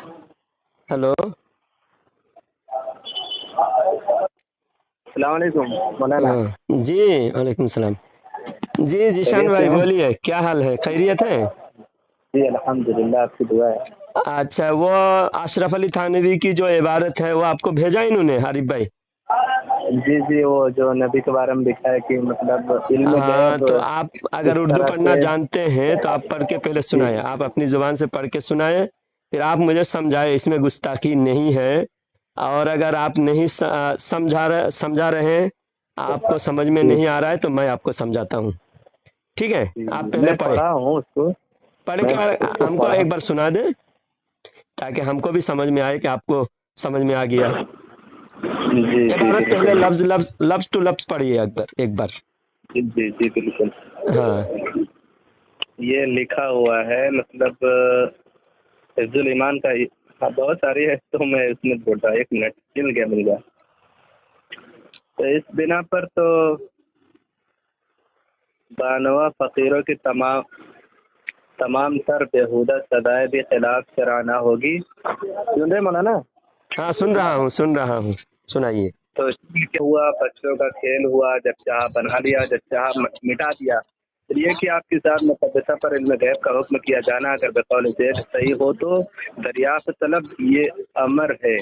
Hello, अस्सलाम वालेकुम मौलाना। हाँ जी, वालेकुम सलाम। जी जीशान खैरियत से भाई हैं? बोलिए, क्या हाल है? खैरियत है? जी अल्हम्दुलिल्लाह, आपकी दुआ है। अच्छा, वो अशरफ अली थानवी की जो इबारत है वो आपको भेजा इन्होंने, हारिफ भाई? जी जी, वो जो नबी के बारे में लिखा है कि मतलब इल्म हाँ, गैब तो आप किस अगर उर्दू तरह पढ़ना से। जानते हैं तो आप पढ़ के पहले जी सुनाए, आप अपनी जुबान से पढ़ के सुनाए, फिर आप मुझे समझाए, इसमें गुस्ताखी नहीं है। और अगर आप नहीं समझा रहे हैं, आपको समझ में जी नहीं आ रहा है, तो मैं आपको समझाता हूँ। ठीक है, जी, आप पहले मैं पढ़े, पढ़ा हूँ उसको। पढ़ मैं के उसको हमको पढ़ा। एक बार सुना दे, ताकि हमको भी समझ में आए कि आपको समझ में आ गया। जी जी इबारत पहले बिल्कुल। लफ्ज लफ्ज लफ्ज टू लफ्ज पढ़िए एक बार। जी जी जी बिल्कुल। हाँ ये लिखा हुआ है मतलब हिफ्जुल ईमान का। हाँ, बहुत सारी है तो मैं इसमें बोलता, एक मिनट मिल गया। तो इस बिना पर तो बानवा फकीरों की तमाम तमाम तर बेहुदा सदाएं भी खिलाफ कराना होगी। सुन रहे मौलाना? हाँ, सुन रहा हूँ, सुनाइए। तो इसमें क्या हुआ, बच्चों का खेल हुआ, जब चाह बना लिया, जब चाह मिटा दिया। तो ये कि आपके साथ मुकद्दसा पर इल्म गैब का हुक्म किया जाना अगर बकौल ज़ेड सही हो तो दरियाफ्त तलब ये अमर है।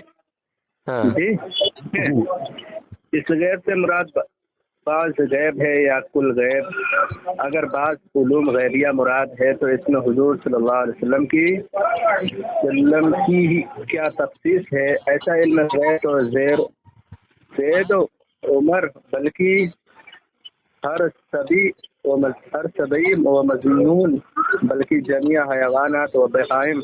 हाँ जी। जी। इस गैब से मुराद बाज गैब है या कुल गैब? अगर बाज उलूम गैबिया मुराद है तो इसमें हुजूर सल्लल्लाहु अलैहि वसल्लम की ही क्या तफ्सीस है? ऐसा इल्म गैब तो ज़ैद उमर बल्कि हर सभी हर सभी व मजनून बल्कि जमिया हयावानात व बहाइम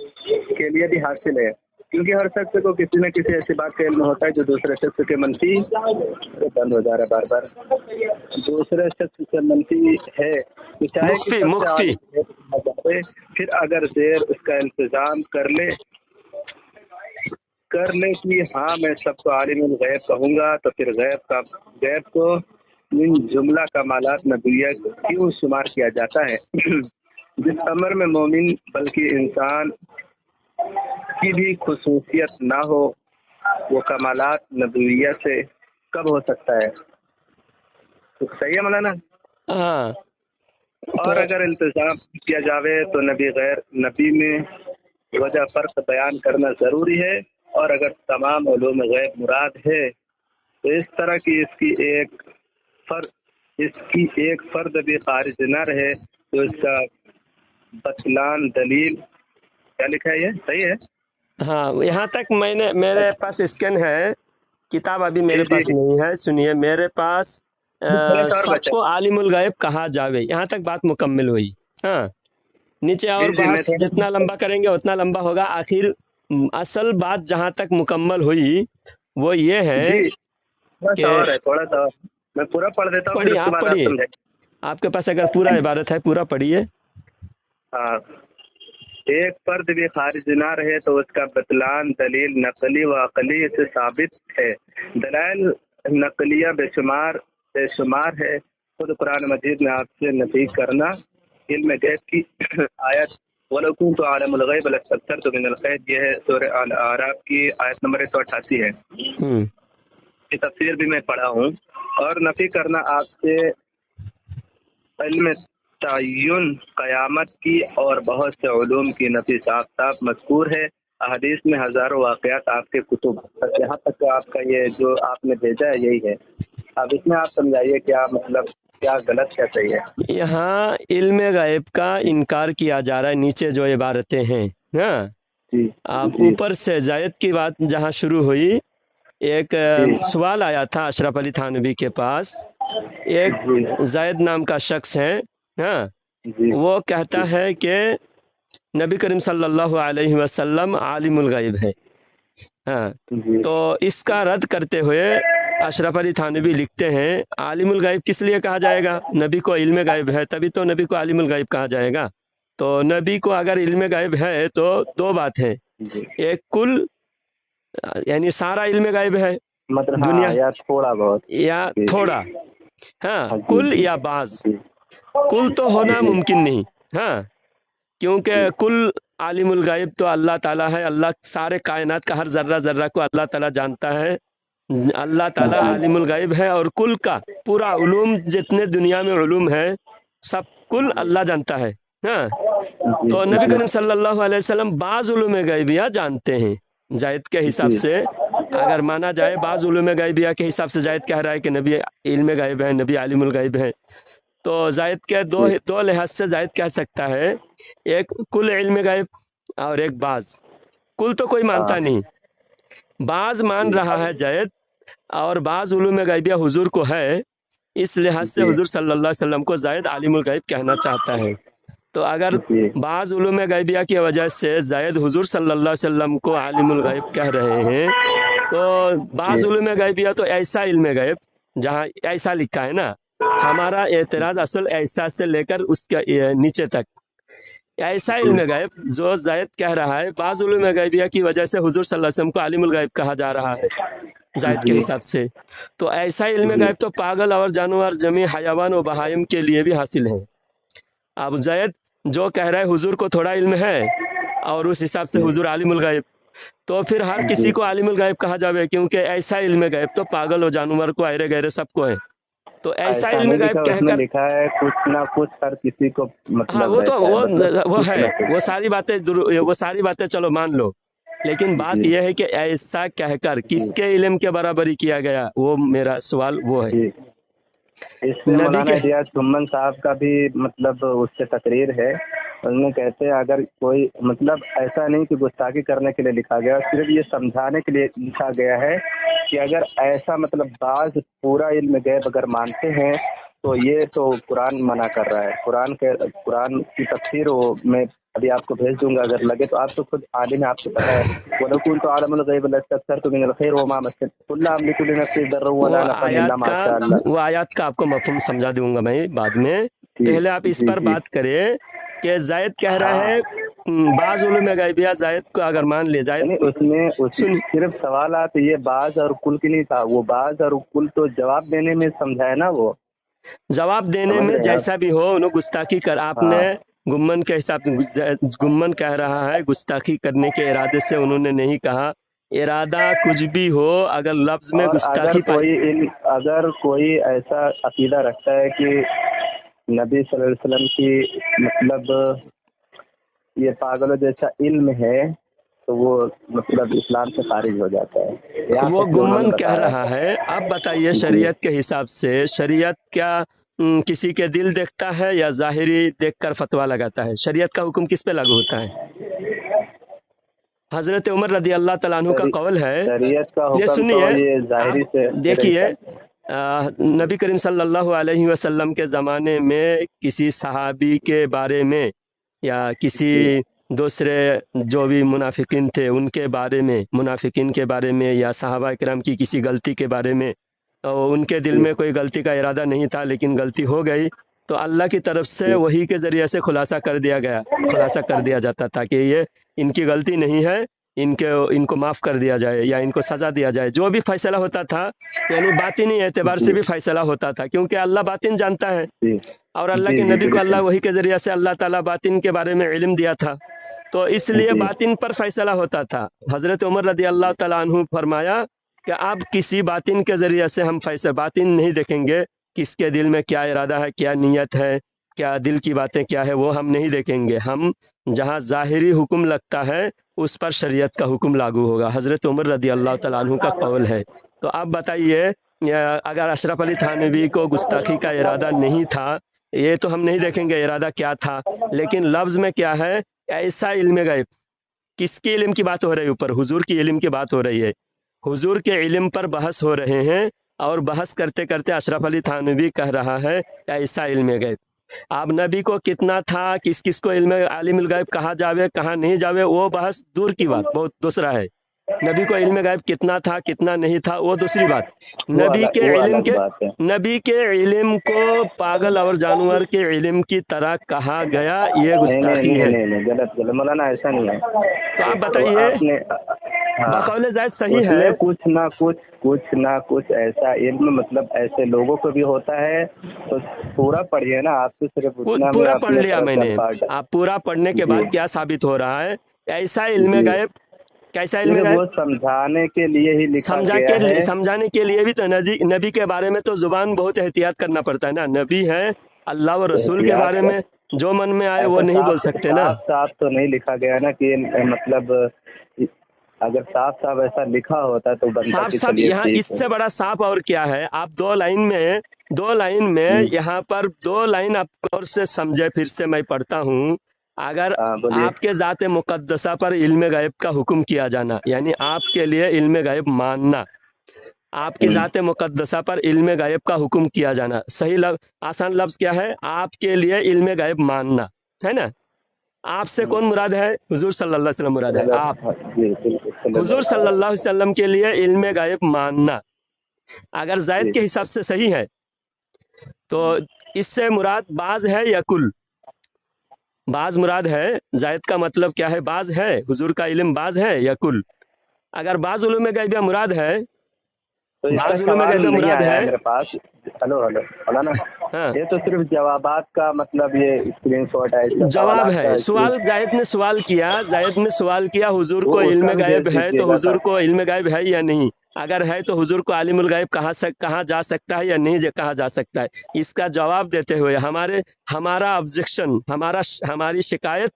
के लिए भी हासिल है, क्योंकि हर शख्स को किसी न किसी ऐसी बात का इल्म होता है जो दूसरे शख्स के मनफी तो बंद हो जा रहा है बार बार, दूसरे शख्स से मनफी है कि चाहे कि मुख्फी सबसे मुख्फी। आगे फिर अगर देर उसका इंतजाम कर ले कि हाँ मैं सबको आलिमुल गैब कहूँगा, तो फिर गैब को इन जुमला कमालात नबिय्या क्यों शुमार किया जाता है? जिस अमर में मोमिन बल्कि इंसान की भी खुसूसियत ना हो, वो कमालात नबिय्या से कब हो सकता है? तो सही है मौलाना। हाँ, और तो अगर इल्तिजाम किया जावे तो नबी में वजह फर्क बयान करना जरूरी है, और अगर तमाम उलूम गैब मुराद है तो इस तरह की इसकी एक फर्द भी खारिज न रहे तो इसका बतलान दलील। क्या लिखा है, ये सही है? हाँ, यहाँ तक मेरे पास स्कैन है, किताब अभी जी मेरे जी पास जी। नहीं है। सुनिए, मेरे पास थोड़ा सा और बचा। सबको आलिमुल गायब कहा जावे, यहाँ तक बात मुकम्मल हुई। हाँ, नीचे जी और जी, मैं बहस जितना थोड़ा। लंबा करेंगे उतना लंबा होगा। आखिर असल बात जहाँ तक मुकम्मल हुई वो ये है जी, थोड़ा सा कि और है, थोड़ा सा और। मैं पूरा पढ़ देता हूँ, फिर पढ़िए, उसके आप बाद आप पढ़िए, समझें। आपके पास अगर पूरा इबारत है पूरा पढ़िए। हाँ, एक फर्द भी खारिज ना रहे तो उसका बतलान दलील नकली व अकली से साबित है। दलाइल नकलिया बेशुमार है। खुद कुरान मजीद में आपसे नफी करना इल्म गैब की आयत वलकुम तो आलमुल गैब लस्तक्सरतु मिनल खैर, ये है सूरह अल आराफ की आयत नंबर 188 है। हम्म। की तफसीर भी मैं पढ़ा हूँ। और नफी करना आपसे इल्म तय्युन क़यामत की और बहुत से उलूम की नफी साफ साफ मज़कूर है। अहदीस में हज़ारों वाक़यात आपके कुतुब तक, यहाँ तक कि आपका ये जो आपने भेजा है यही है। अब इसमें आप समझाइए क्या मतलब, क्या गलत क्या सही है? यहाँ इल्म गायब का इनकार किया जा रहा है, नीचे जो इबारतें हैं। हाँ, जी आप जी ऊपर से जायद की बात जहाँ शुरू हुई, एक जी सवाल आया था अशरफ अली थानवी के पास। एक जी जायद नाम का शख्स है, हाँ, जी वो कहता जी है कि नबी करीम सल्लल्लाहु अलैहि वसल्लम आलिमुल गायब है। हाँ, जी तो इसका रद्द करते हुए अशरफ अली थानवी लिखते हैं, आलिमुल गायब किस लिए कहा जाएगा? नबी को इल्म गायब है, तभी तो नबी को आलिमुल गायब कहा जाएगा। तो नबी को अगर इल्म गायब है तो दो बात है, जी, एक कुल यानी सारा इल्म गायब है मतलब दुनिया, हाँ, या थोड़ा बहुत। या जी थोड़ा। हाँ, हाँ जी कुल जी या बाज। जी कुल तो होना जी मुमकिन नहीं। हाँ, क्योंकि जी कुल आलिम उल गायब तो अल्लाह ताला है। अल्लाह सारे कायनात का हर जर्रा जर्रा को अल्लाह ताला जानता है। अल्लाह ताला जी आलिमुल गायब है और कुल का पूरा उलूम, जितने दुनिया में उलूम है सब कुल अल्लाह जानता है। हाँ, जी तो नबी जी करीम सल्लल्लाहु अलैहि वसल्लम बाज़ उलूम गैबिया जानते हैं। जायद के हिसाब जी से अगर माना जाए, बाज़ उलूम गैबिया के हिसाब से जायद कह रहा है कि नबी इल्म गायब है, नबी आलिमुल गायब है। तो जायद के दो जी दो लिहाज से जायद कह सकता है, एक कुल इल्म गायब और एक बाज़। कुल तो कोई मानता हाँ नहीं, बाज़ मान जी रहा है जायद, और बाज़ उलूम गैबिया हुजूर को है। इस लिहाज से जी हुजूर सल्लल्लाहु अलैहि वसल्लम को जायद आलिमुल गायब कहना चाहता है। तो अगर जी बाज़ उलूम गैबिया की वजह से जायद हुजूर सल्लल्लाहु अलैहि वसल्लम को आलिमुल गायब कह रहे हैं, तो जी बाज़ उलूम गैबिया तो ऐसा इल्म गैब जहाँ ऐसा लिखा है ना, हमारा एतराज़ असल ऐसा से लेकर उसके नीचे तक ऐसा जी इल्म गैब जो जायद कह रहा है, बाज़ उलूम गैबिया की वजह से हुजूर सल्लल्लाहु अलैहि वसल्लम को आलिमुल गायब कहा जा रहा है जायद के जी हिसाब से। तो ऐसा इल्म जी गैब तो पागल और जानवर, जमी, हयावान और बहाइम के लिए भी हासिल है। अब जायद जो कह रहा है हुजूर को थोड़ा इल्म है और उस हिसाब से हुजूर आलिमुल गायब, तो फिर हर किसी जी को आलिमुल गायब कहा जावे, क्योंकि ऐसा इल्म गैब तो पागल और जानवर को, अरे गहरे सबको है। तो ऐसा ऐसा इल्म नहीं गैब लिखा, उसमें कहकर, लिखा है कुछ ना कुछ हर किसी को हाँ मतलब वो तो रहता है, मतलब वो कुछ है, ना वो कुछ। सारी बातें चलो मान लो, लेकिन बात जी यह है कि ऐसा कहकर जी किसके इल्म के बराबरी किया गया, वो मेरा सवाल वो है। जी इसमें नबी मौलाना के, इलियास सुमन साहब का भी मतलब उससे तकरीर है। उनमें कहते हैं अगर कोई मतलब ऐसा नहीं कि गुस्ताखी करने के लिए लिखा गया, सिर्फ ये समझाने के लिए लिखा गया है कि अगर ऐसा मतलब बाज पूरा इल्म गैब अगर मानते हैं तो ये तो कुरान मना कर रहा है। कुरान की तफसीर वो मैं अभी आपको भेज दूंगा, अगर लगे तो। आप तो खुद आलिम है, आपको पता है। वलकुन तो आलमुल गैब लस्तक्सरतु मिनल खैर वमा मस्सनी कुल्लु अमलिकु लिनफ्सी दर्रन वला नफ़अन इल्ला मा शा अल्लाह। वो आयत का आपको मफहूम समझा दूंगा मैं बाद में। जी पहले आप इस जी पर जी बात करें कि जायद कह रहा हाँ है, बाज़ उलूम गैबिया जायद को अगर मान ले, जायद यानी उसमें सुन, सिर्फ सवालात ये बाज और कुल की नहीं था, वो बाज और कुल तो जवाब देने में समझाया ना वो। जवाब देने समझ में रहे हैं आप? जैसा भी हो, उन्होंने गुस्ताखी कर, आपने हाँ गुम्मन के हिसाब से, गुम्मन कह रहा है गुस्ताखी करने के इरादे से, उन्होंने नहीं कहा। इरादा कुछ भी हो, अगर लफ्ज में और गुस्ताखी पाई, अगर कोई ऐसा अकीदा रखता है कि नबी सल्लल्लाहु अलैहि वसल्लम की मतलब ये पागलों जैसा इल्म है तो वो मतलब इस्लाम से खारिज हो जाता है, यहाँ वो तक कि उन्होंने गुम्मन कह बताया। रहा है। अब बताइए, जी शरीयत के हिसाब से शरीयत क्या किसी के दिल देखता है या जाहिरी देखकर फतवा लगाता है? शरीयत का हुक्म किस पे लागू होता है? हजरत उमर रदी अल्लाह तआला अन्हु का कौल है, शरीयत का ये हुक्म तो सुनिए ये जाहिरी आप, से मेरे देखिए हिसाब से। नबी करीम सल्लल्लाहु अलैहि वसल्लम के ज़माने में किसी सहाबी के बारे में या किसी जी दूसरे जो भी मुनाफिकीन थे उनके बारे में, मुनाफिकीन के बारे में या सहाबा इकराम की किसी गलती के बारे में, तो उनके दिल जी में कोई गलती का इरादा नहीं था लेकिन गलती हो गई, तो अल्लाह की तरफ से वही के ज़रिए से खुलासा कर दिया जाता था कि ये इनकी गलती नहीं है, इनको माफ़ कर दिया जाए या इनको सज़ा दिया जाए। जो भी फैसला होता था यानी बातिनी एतबार से जी भी फैसला होता था, क्योंकि अल्लाह बातिन जानता है जी और अल्लाह जी के जी नबी को अल्लाह बिल्कुल। वही के ज़रिए से अल्लाह ताला बातिन के बारे में इल्म दिया था, तो इसलिए जी बातिन पर फैसला होता था। हज़रत उमर रदी अल्लाह तआला अन्हु फरमाया कि अब किसी बातिन के ज़रिए से हम फैसला, बातिन नहीं देखेंगे किसके दिल में क्या इरादा है, क्या नीयत है, क्या दिल की बातें क्या है, वो हम नहीं देखेंगे। हम जहाँ ज़ाहिरी हुक्म लगता है उस पर शरीयत का हुक्म लागू होगा। हज़रत उमर रदी अल्लाह तआला अन्हु का कौल है। तो आप बताइए, अगर अशरफ अली थानवी को गुस्ताखी का इरादा नहीं था, ये तो हम नहीं देखेंगे इरादा क्या था, लेकिन लफ्ज़ में क्या है, ऐसा इल्म गैब, किसके इल्म की बात हो रही है? ऊपर हुजूर की इल्म की बात हो रही है, हुजूर के इल्म पर बहस हो रहे हैं, और बहस करते करते अशरफ अली थानवी कह रहा है ऐसा इल्म गैब। अब नबी को कितना था, किस किस को इल्म आलिमुल गैब कहा जावे कहाँ नहीं जावे, वो बहस दूर की बात, बहुत दूसरा है। नबी को इल्म गैब कितना था कितना नहीं था वो दूसरी बात। वो अलग बात है। नबी के इल्म को पागल और जानवर के इल्म की तरह कहा गया, ये नहीं नहीं गुस्ताखी नहीं है। नहीं नहीं, गलत गलत मौलाना, ऐसा नहीं है। तो आप तो बताइए, आपने हाँ, बकौल जायद सही उसमें है। कुछ ना कुछ ऐसा इल्म मतलब ऐसे लोगों को भी होता है। तो पूरा पढ़िए ना, आप तो सिर्फ उतना में पूरा पढ़ अपने लिया तरफ से मैंने। अल्फाज आप पूरा पढ़ने के जी बाद क्या साबित हो रहा है? ऐसा इल्म जी, गायब, कैसा इल्म गायब? वो समझाने के लिए ही लिखा गया है। समझाने के लिए भी तो नबी के बारे में तो जुबान बहुत एहतियात करना पड़ता है ना। नबी है, अल्लाह व रसूल के एहतियात बारे का में जो मन में आए वो ऐसा नहीं बोल सकते ना। साफ तो नहीं लिखा गया ना कि मतलब अगर साफ साफ ऐसा लिखा होता तो बनता साफ कि साफ चलिए यहाँ ठीक है। इससे बड़ा साफ और क्या है? आप दो लाइन में यहाँ पर दो लाइन आप गौर से समझे, फिर से मैं पढ़ता हूँ। अगर हाँ बोलिए। आपके ज़ात मुक़द्दसा पर इल्म गायब का हुक्म किया जाना, यानी आपके लिए इल्म गायब मानना, आपकी ज़ात मुक़द्दसा पर इल्म गायब का हुक्म किया जाना, सही आसान लफ्ज़ क्या है? आपके लिए इल्म गायब मानना, है ना? आपसे कौन मुराद है? हुजूर सल्लल्लाहु अलैहि वसल्लम मुराद है। आप जी बिल्कुल हुजूर सल्लल्लाहु अलैहि वसल्लम के लिए इल्म गायब मानना अगर जायद के हिसाब से सही है तो इससे मुराद बाज है या कुल? बाज मुराद है। जायद का मतलब क्या है? बाज है। हुजूर का इल्म बाज है या कुल? अगर बाज उलूम गैबिया मुराद है, तो इसका बाज उलूम सवाल गैबिया नहीं मुराद आया है। है मेरे पास। हेलो हेलो मौलाना, हाँ, ये तो सिर्फ जवाबात का मतलब ये स्क्रीनशॉट है, इसका जवाब सवालात है। का सवाल जायद ने सवाल किया, जायद ने सवाल किया हुजूर वो को उसका इल्म भी भेज गायब है तो दीजिएगा हुजूर को इल्म गायब है या नहीं? अगर है तो हुजूर को आलिमुल गायब कहा जा सकता है या नहीं कहा जा सकता है? इसका जवाब देते हुए हमारा ऑब्जेक्शन, हमारी शिकायत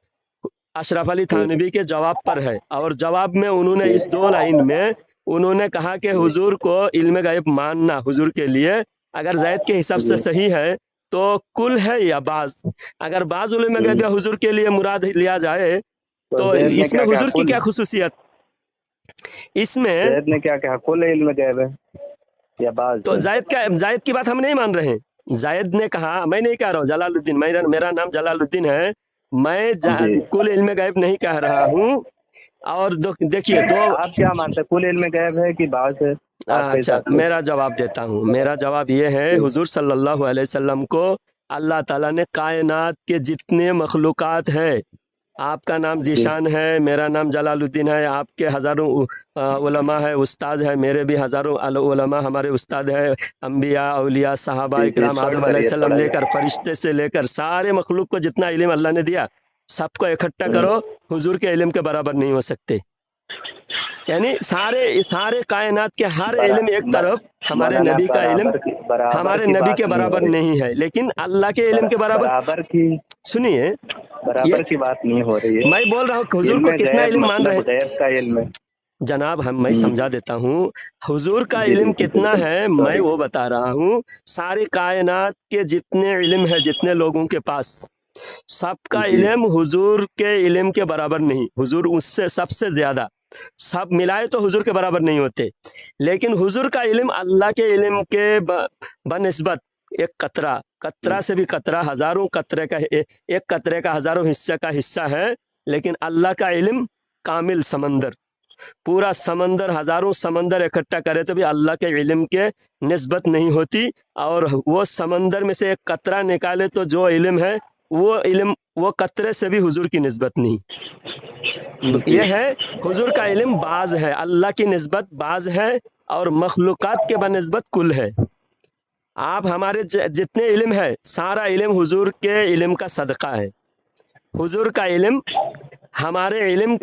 अशरफ अली थानवी के जवाब पर है। और जवाब में उन्होंने इस दो लाइन में उन्होंने कहा कि हुजूर को इल्म गायब मानना हुजूर के लिए अगर जायद के हिसाब से सही है तो कुल है या बाज? अगर बाज इल्म गायब हुजूर के लिए मुराद लिया जाए तो जैद ने इसमें क्या हुजूर की कुल, क्या खुसूसियत? इसमें जैद ने क्या कहा, कुल इल्म गैब है या बाज तो है? जायद की बात हम नहीं मान रहे हैं। जायद ने कहा, मैं नहीं कह रहा हूँ, जलालुद्दीन, मेरा नाम जलालुद्दीन है। जी कुल इल्म गायब नहीं कह रहा हूँ। और देखिए दो, आप क्या मानते हैं, कुल इल्म गैब है कि बाज है आपके अच्छा हिसाब से? मेरा जवाब देता हूँ। मेरा जवाब ये है, जी हुजूर सल्लल्लाहु अलैहि वसल्लम को अल्लाह ताला ने कायनात के जितने मखलूकात है, आपका नाम जी जीशान है, मेरा नाम जलालुद्दीन है, आपके हज़ारों उलमा है, उस्ताद है, मेरे भी हज़ारों उलमा हमारे उस्ताद है, अम्बिया औलिया सहाबा जी इकराम शॉर्ट आदम करिए अलैहिस्सलाम थोड़ा लेकर फरिश्ते से लेकर सारे मखलूक को जितना इल्म अल्लाह ने दिया सबको इकट्ठा करो, हुजूर के इल्म के बराबर नहीं हो सकते। यानी सारे सारे कायनात के हर इल्म एक तरफ, हमारे मौलाना नबी का इल्म बराबर हमारे की नबी बात के नहीं हो बराबर रही, नहीं है, लेकिन अल्लाह के इल्म के बराबर। बराबर की सुनिए, ये बराबर की बात नहीं हो रही है। मैं बोल रहा हूँ हुजूर को इल्म कितना गैब इल्म मान रहे मतलब हैं। गैब का इल्म है। जनाब मैं समझा देता हूँ, हुजूर का जी इल्म जी कितना बिल्कुल है मैं सॉरी। वो बता रहा हूँ। सारी कायनात के जितने इल्म है, जितने लोगों के पास, सबका जी इल्म हुजूर के इल्म के बराबर नहीं। हुजूर उससे सबसे ज्यादा, सब मिलाए तो हुजूर के बराबर नहीं होते, लेकिन हुजूर का इल्म अल्लाह के इल्म के बनिस्बत एक कतरा से भी कतरा, हजारों कतरे का एक कतरे का हजारों हिस्से का हिस्सा है। लेकिन अल्लाह का इल्म कामिल समंदर, पूरा समंदर, हजारों समंदर इकट्ठा करे तो भी अल्लाह के इल्म के निस्बत नहीं होती। और वो समंदर में से एक कतरा निकाले तो जो इल्म है वो कतरे से भी हुजूर की निस्बत नहीं। जी यह है हुजूर का इल्म बाज है, अल्लाह की निस्बत बाज है और मखलूकात के बनिस्बत कुल है। आप हमारे जितने इल्म है सारा इल्म हुजूर के इल्म का सदका है। हुजूर का इल्म हमारे इल्म,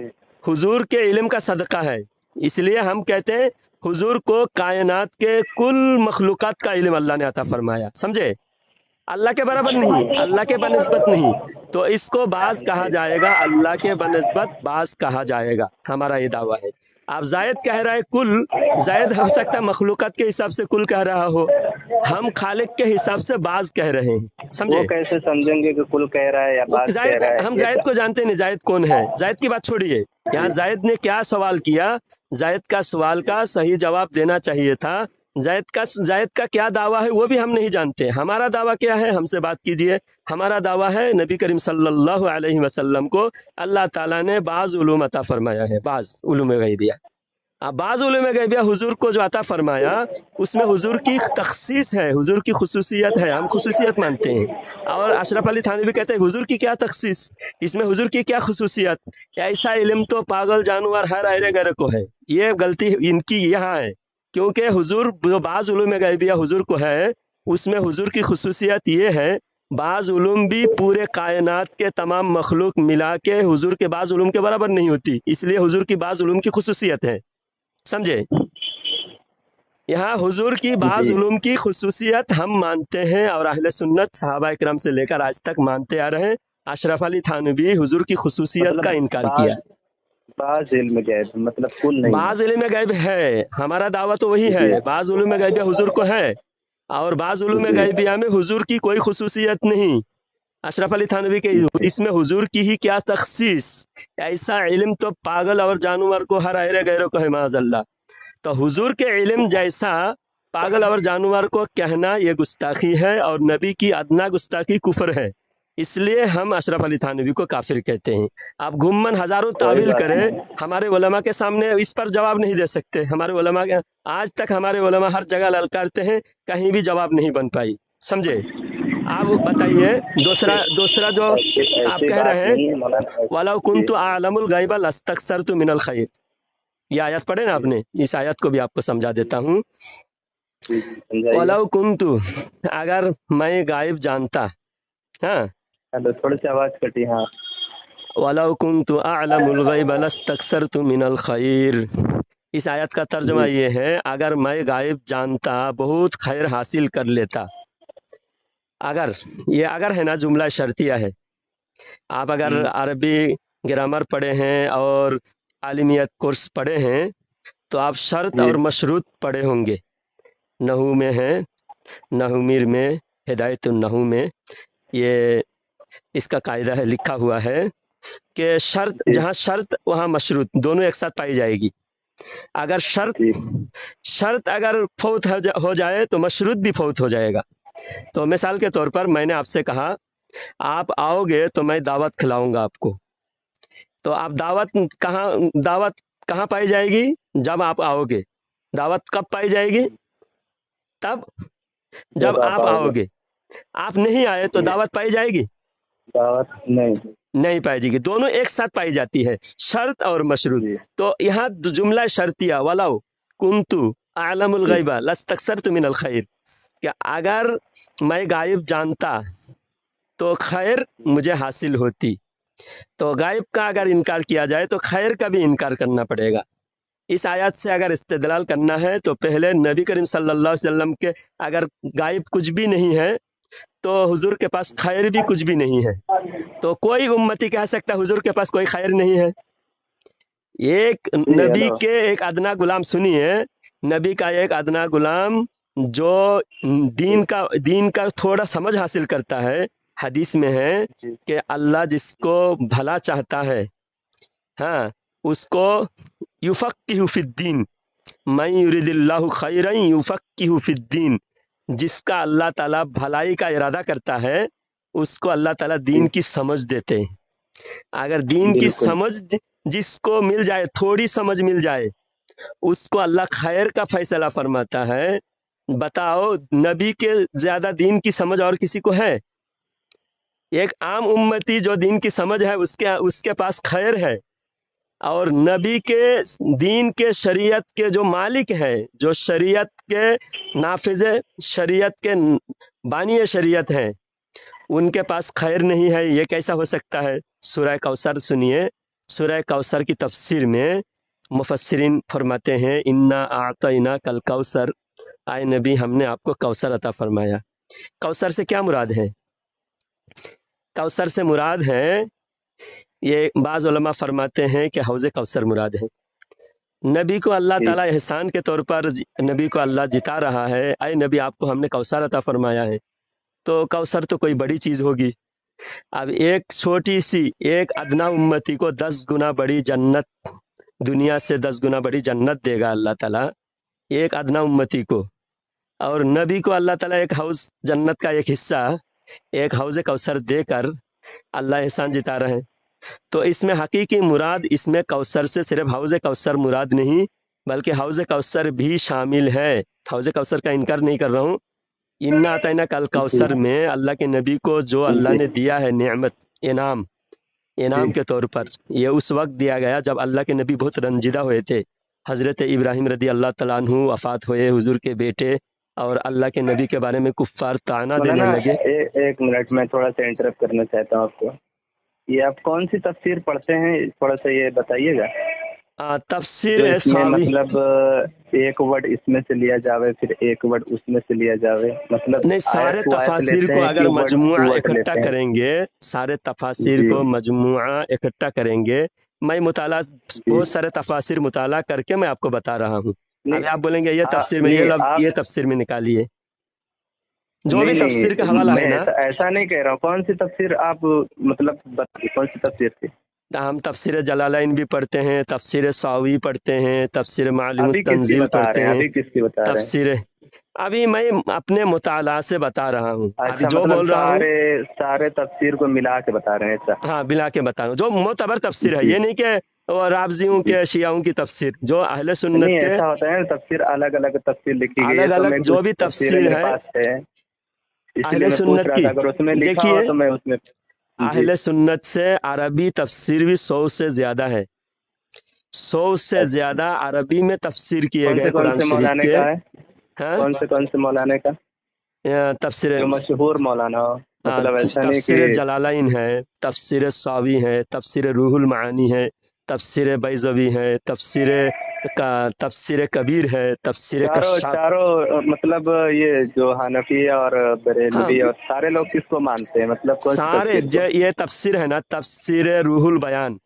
हुजूर के इल्म का सदका है। इसलिए हम कहते हैं हुजूर को कायनात के कुल मखलूकात का इल्म अल्लाह ने अता फरमाया। समझे? अल्लाह के बराबर नहीं, अल्लाह के बनिस्बत नहीं। तो इसको बाज कहा जाएगा, अल्लाह के बनिस्बत बाज कहा जाएगा, हमारा ये दावा है। आप जायद कह रहा है कुल, जायद हो सकता है मखलूकात के हिसाब से कुल कह रहा हो, हम खालिक के हिसाब से बाज कह रहे हैं। वो समझे? कैसे समझेंगे कि कुल कह रहा है या बात कह जायद, रहा है हम ये जायद को जानते नहीं, जायद कौन है? जायद की बात छोड़िए, यहाँ जायद ने क्या सवाल किया, जायद का सवाल का सही जवाब देना चाहिए था। जायद का क्या दावा है वो भी हम नहीं जानते। हमारा दावा क्या है, हमसे बात कीजिए। हमारा दावा है नबी करीम सल्लल्लाहु अलैहि वसल्लम को अल्लाह ताला ने बाज उलूम अता फरमाया है, बाज उलूम गैबिया। अब बाज़ उलूम गैबिया हुजूर को जो अता फरमाया उसमें हुजूर की तखसीस है, हुजूर की खुसूसियत है, हम खुसूसियत मानते हैं। और अशरफ अली थानवी कहते हैं हुजूर की क्या तखसीस, इसमें हुजूर की क्या खुसूसियत, ऐसा इल्म तो पागल जानवर हर आयरे गैर को है। ये गलती इनकी यहाँ है, क्योंकि हुजूर जो बाज़ उलूम गैबिया हुजूर को है उसमें हुजूर की खुसूसियत ये है, बाज़ उलूम भी पूरे कायनात के तमाम मखलूक मिला के हुजूर के बाज़ उलूम के बराबर नहीं होती, इसलिए हुजूर की बाज़ उलूम की खुसूसियत है। समझे? यहाँ हुजूर की बाज़ जी उलूम की खुसूसियत हम मानते हैं और अहले सुन्नत सहाबा इकराम से लेकर आज तक मानते आ रहे हैं। अशरफ अली थानवी हुजूर की खुसूसियत का मतलब इनकार बाज किया। बाज इल्म गैब मतलब कुल नहीं है। बाज़ इल्म गैब है, हमारा दावा तो वही है, जी बाज़ उलूम गैबिया हुजूर को है और बाज़ उलूम जी गैबिया में हुजूर की कोई खुसूसियत नहीं। अशरफ अली थानवी के जी इसमें हुजूर की ही क्या तखसीस, ऐसा इल्म तो पागल और जानवर को हर आयरे गैरों को है माज़अल्लाह। तो हुजूर के इल्म जैसा पागल और जानवर को कहना ये गुस्ताखी है और नबी की अदना गुस्ताखी कुफर है, इसलिए हम अशरफ अली थानवी को काफिर कहते हैं। आप गुम्मन हजारों कोई तावील बात करे, नहीं। हमारे उलमा के सामने इस पर जवाब नहीं दे सकते। हमारे उलमा के आज तक हमारे उलमा हर जगह ललकारते हैं, कहीं भी जवाब नहीं बन पाई। समझे? आप बताइए दूसरा जो ऐसी आप ऐसी कह बात रहे हैं, नहीं है मौलाना। वलाउ जी कुन्तु अअलमुल गैब लस्तक्सरतु मिनल खैर, ये आयत पढ़े ना आपने, इस आयत को भी आपको समझा देता हूँ। जी समझाइए। वलाउ कुन्तु, अगर मैं गायब जानता, हाँ, हेलो, थोड़ी सी आवाज कटी। हाँ वलाउ कुन्तु अअलमुल गैब लस्तक्सरतु मिनल खैर, इस आयत का तर्जुमा जी ये है, अगर मैं गायब जानता बहुत खैर हासिल कर लेता। अगर, ये अगर है ना जुमला शर्तिया है। आप अगर अरबी ग्रामर पढ़े हैं और आलिमियत कोर्स पढ़े हैं तो आप शर्त जी और मशरूत पढ़े होंगे। नहू में है, नहूमीर में, हिदायत नहू में ये इसका कायदा है, लिखा हुआ है कि शर्त, जी जहाँ शर्त वहाँ मशरूत दोनों एक साथ पाई जाएगी। अगर जी शर्त अगर फौत हो जाए तो मशरूत भी फौत हो जाएगा। तो मिसाल के तौर पर मैंने आपसे कहा आप आओगे तो मैं दावत खिलाऊंगा आपको, तो आप दावत कहाँ पाई जाएगी? जब आप आओगे। दावत कब पाई जाएगी? तब जब जब आप आप आओगे। आओगे। आप नहीं आए तो जी दावत पाई जाएगी? दावत नहीं। नहीं पाई जाएगी, दोनों एक साथ पाई जाती है, शर्त और मशरूत। जी तो यहाँ जुमला शर्तिया वलाउ कुन्तु आलमुल जी गैबा लस्तक्सरतु मिनल खैर, कि अगर मैं गायब जानता तो खैर मुझे हासिल होती। तो गायब का अगर इनकार किया जाए तो खैर का भी इनकार करना पड़ेगा। इस आयत से अगर इस्तेदलाल करना है तो पहले नबी करीम सल्लल्लाहु अलैहि वसल्लम के अगर गायब कुछ भी नहीं है तो हुजूर के पास खैर भी कुछ भी नहीं है। तो कोई उम्मती कह सकता है हुजूर के पास कोई खैर नहीं है? एक जी नबी हेलो। के एक अदना गुलाम, सुनिए, नबी का एक अदना गुलाम जो दीन का थोड़ा समझ हासिल करता है, हदीस में है जी कि अल्लाह जिसको भला चाहता है, हाँ, उसको युफक्किहु फिद्दीन, मैं युरिदिल्लाहु खैरन युफक्किहु फिद्दीन, जिसका अल्लाह ताला भलाई का इरादा करता है उसको अल्लाह ताला दीन जी की समझ देते हैं। अगर दीन की बिल्कुल। समझ जिसको मिल जाए, थोड़ी समझ मिल जाए, उसको अल्लाह खैर का फैसला फरमाता है। बताओ, नबी के ज्यादा दीन की समझ और किसी को है? एक आम उम्मती जो दीन की समझ है उसके पास खैर है, और नबी के दीन के शरीयत के जो मालिक है, जो शरीयत के नाफिज़े, शरीयत के बानी शरीयत हैं, उनके पास खैर नहीं है। ये कैसा हो सकता है? सूरह कौसर सुनिए, सूरह कौसर की तफसीर में मुफस्सिरीन फरमाते हैं इन्ना आतैना कल कौसर, आए नबी हमने आपको कौसर अता फरमाया। कौसर से क्या मुराद है? कौसर से मुराद है, ये बाज़ उलमा फरमाते हैं कि हौज़ कौसर मुराद है। नबी को अल्लाह जी ताला एहसान के तौर पर नबी को अल्लाह जिता रहा है, आए नबी आपको हमने कौसर अता फरमाया है। तो कौसर तो कोई बड़ी चीज़ होगी। अब एक छोटी सी, एक अदना उम्मती को 10 गुना बड़ी जन्नत, दुनिया से 10 गुना बड़ी जन्नत देगा अल्लाह ताला एक अदना उम्मती को, और नबी को अल्लाह ताला एक हौज जन्नत का एक हिस्सा, एक हौज कौसर देकर अल्लाह एहसान जिता रहे हैं। तो इसमें हकीकी मुराद, इसमें कौसर से सिर्फ हौज कौसर मुराद नहीं, बल्कि हौज़ कौसर भी शामिल है। हौज़ कौसर का इनकार नहीं कर रहा हूँ। इन्ना अतैना कल जी कौसर में अल्लाह के नबी को जो अल्लाह जी ने दिया है नेमत, इनाम जी इनाम के तौर पर, ये उस वक्त दिया गया जब अल्लाह के नबी बहुत रंजीदा हुए थे। हज़रत इब्राहिम रदी अल्लाह तआला अन्हु वफ़ात हुए, हुजूर के बेटे, और अल्लाह के नबी के बारे में कुफ़ार ताना देने मौलाना लगे। एक मिनट मैं थोड़ा सा इंटरप्ट करना चाहता हूँ आपको। ये आप कौन सी तफसीर पढ़ते हैं, थोड़ा सा ये बताइएगा। तफसीर जो इसमें सावी, मतलब एक वर्ड इसमें से लिया जावे, फिर एक वर्ड उसमें से लिया जावे, मतलब नहीं, सारे आयत टू आयत तफासिर लेते को हैं कि अगर वर्ड मजमुआ टू वर्ड इकट्ठा लेते हैं? करेंगे, सारे तफासिर जी को मजमुआ इकट्ठा करेंगे, मैं मुताला जी। बहुत सारे तफासिर मुताला करके मैं आपको बता रहा हूँ। नहीं, अभी आप बोलेंगे ये हाँ तफसीर में ये नहीं लफ्ज़, आप, ये तफसीर में निकालिए, जो भी नहीं तफसीर का नहीं हवाला मैं है ना। ऐसा नहीं कह रहा हूँ। कौन सी तफसीर आप मतलब बताइए, कौन सी तफसीर थी? हम तफसीर जलालैन भी पढ़ते हैं, तफसीर सावी पढ़ते हैं, तफसीर मालिम अभी किसकी तंजील बता पढ़ते रहे हैं? हैं, अभी किसकी बता रहे हैं? तफसीर। अभी मैं अपने मुताला से बता रहा हूँ, अभी अच्छा, जो मतलब बोल रहा हूँ। सारे सारे तफसीर को मिला के बता रहे हैं? अच्छा हाँ, मिला के बता रहा हूँ, जो मोतबर तफसीर है, जी ये नहीं कि वो राबजियों जी। के शियाओं की तफसीर, जो अहले सुन्नत नहीं, के ऐसा होता है ना, तफसीर अलग अलग तफसीर लिखी गई है, अलग तो अलग मैं जो कुछ भी तफसीरें तफसीर मेरे है पास है, इसलिए अहले मैं पूछ सुन्नत रहा की। था। अगर उसमें लिखा हो देखिए, तो मैं उसमें। जी। अहले सुन्नत से अरबी तफसीर भी 100 से ज़्यादा है, 100 से अच्छा, ज़्यादा अरबी में तफसीर किए गए कौन कुरान से शरीफ मौलाने के। का है? हाँ, कौन से मौलाने का? तफसीर, जो मशहूर मौलाना हो, मतलब ऐसा नहीं कि। तफसीर जलालैन है, तफसीर सावी है, तफसीर रूहुल मानी है, तफसीर बैज़वी है, तफसीर कबीर है, तफसीर चारों कश्शाफ। चारों मतलब ये जो हनफी और हाँ, बरेलवी और सारे लोग किसको मानते हैं, मतलब कौन सी सारे तफसीर को? ये तफसीर है ना, तफसीर रूहुल बयान,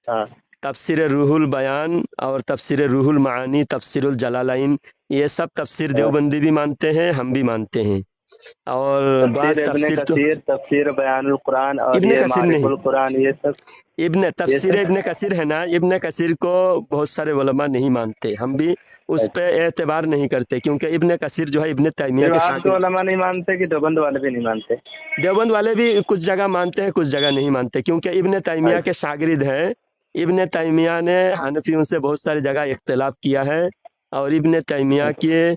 हाँ तफसीर रूहुल बयान और तफसीर रूहुल मानी, तफसीरुल जलालैन, ये सब तफसीर हाँ। देवबंदी भी मानते हैं, हम भी मानते हैं। और तफसीर बाज़ इब्ने तफसीर तो कसीर, तफसीर बयानुल कुरान और इब्ने ये कसीर नहीं, मारिफुल कुरान, ये सब। इब्ने ये तफसीर सब। इब्ने कसीर है ना, इब्ने कसीर को बहुत सारे उलमा नहीं मानते, हम भी उस पे अच्छा, एतबार नहीं करते, क्योंकि इब्ने कसीर जो है इब्ने तैमिया सिर्फ के आपके शागिर्द। उलमा नहीं मानते कि देवबंद वाले भी नहीं मानते? देवबंद वाले भी कुछ जगह मानते हैं, कुछ जगह नहीं मानते, क्योंकि इब्ने तैमिया के अच्छा शागिर्द हैं। इब्ने तैमिया ने हनफियों से बहुत सारी जगह इख्तिलाफ किया है, और इब्ने तैमिया अच्छा। के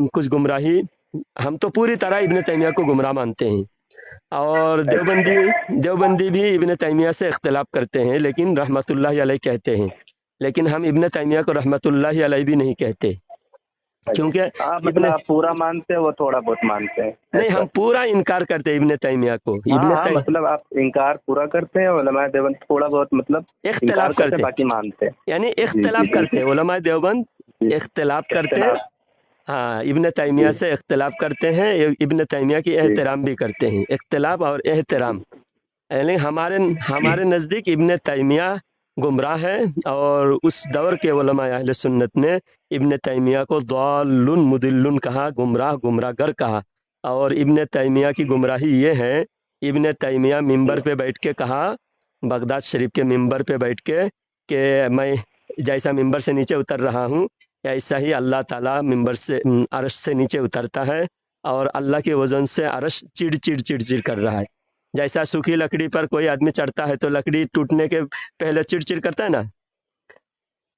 कुछ गुमराही, हम तो पूरी तरह इब्ने तैमिया को गुमराह मानते हैं। और अच्छा देवबंदी भी इब्ने तैमिया से इख्तिलाफ करते हैं, लेकिन रहमतुल्लाहि अलैह कहते हैं, लेकिन हम इब्ने तैमिया को रहमतुल्लाहि अलैह भी नहीं कहते, क्योंकि अच्छा। आप मतलब इब्ने, आप पूरा मानते हैं, वो थोड़ा बहुत मानते हैं, नहीं, ऐसा? हम पूरा इनकार करते हैं इब्ने तैमिया को। हाँ हाँ, मतलब आप इनकार पूरा करते हैं, उलमा देवबंद थोड़ा बहुत मतलब इनकार इख्तिलाफ करते हैं, करते, बाकी मानते हैं। यानी जी जी इख्तिलाफ करते जी हैं, उलमाए देवबंद जी। इख्तिलाफ करते हैं। इख्तिलाफ। हाँ, इब्ने तैमिया जी से इख्तिलाफ करते हैं, इब्ने तैमिया की जी एहतराम भी करते हैं, इख्तिलाफ और एहतराम। यानी हमारे हमारे नज़दीक इब्ने तैमिया गुमराह है, और उस दौर के उलमा अहले सुन्नत ने इब्ने तैमिया को दालुन मुदिल्लुन कहा, गुमराह गुमराहगर कहा। और इब्ने तैमिया की गुमराही ये है, इब्ने तैमिया मिंबर पे बैठ के कहा, बगदाद शरीफ के मिंबर पे बैठ के, कि मैं जैसा मिंबर से नीचे उतर रहा हूँ, ऐसा ही अल्लाह ताला मिंबर से अर्श से नीचे उतरता है, और अल्लाह के वज़न से अर्श चिड़ चिड़ चिड़ चिड़ कर रहा है। जैसा सूखी लकड़ी पर कोई आदमी चढ़ता है तो लकड़ी टूटने के पहले चिड़-चिड़ करता है ना,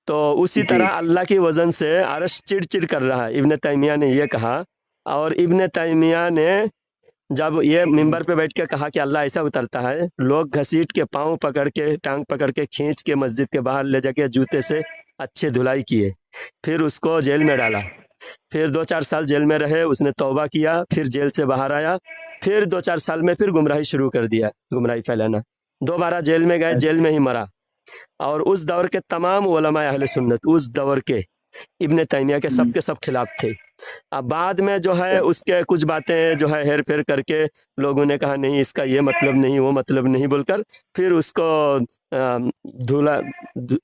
तो उसी जी। तरह अल्लाह की वज़न से अर्श चिड़-चिड़ कर रहा है, इब्ने तैमिया ने ये कहा। और इब्ने तैमिया ने जब ये मिंबर पे बैठ के कहा कि अल्लाह ऐसा उतरता है, लोग घसीट के पाँव पकड़ के, टांग पकड़ के खींच के मस्जिद के बाहर ले जाके जूते से अच्छे धुलाई किए, फिर उसको जेल में डाला, फिर 2-4 साल जेल में रहे, उसने तौबा किया, फिर जेल से बाहर आया, फिर 2-4 साल में फिर गुमराही शुरू कर दिया, गुमराही फैलाना। दोबारा जेल में गए, जेल में ही मरा। और उस दौर के तमाम उलमा अहले सुन्नत, उस दौर के इब्ने तैमिया के सब खिलाफ थे। अब बाद में जो है उसके कुछ बातें जो है हेर फेर करके लोगों ने कहा नहीं, इसका ये मतलब नहीं, वो मतलब नहीं बोलकर, फिर उसको धुला,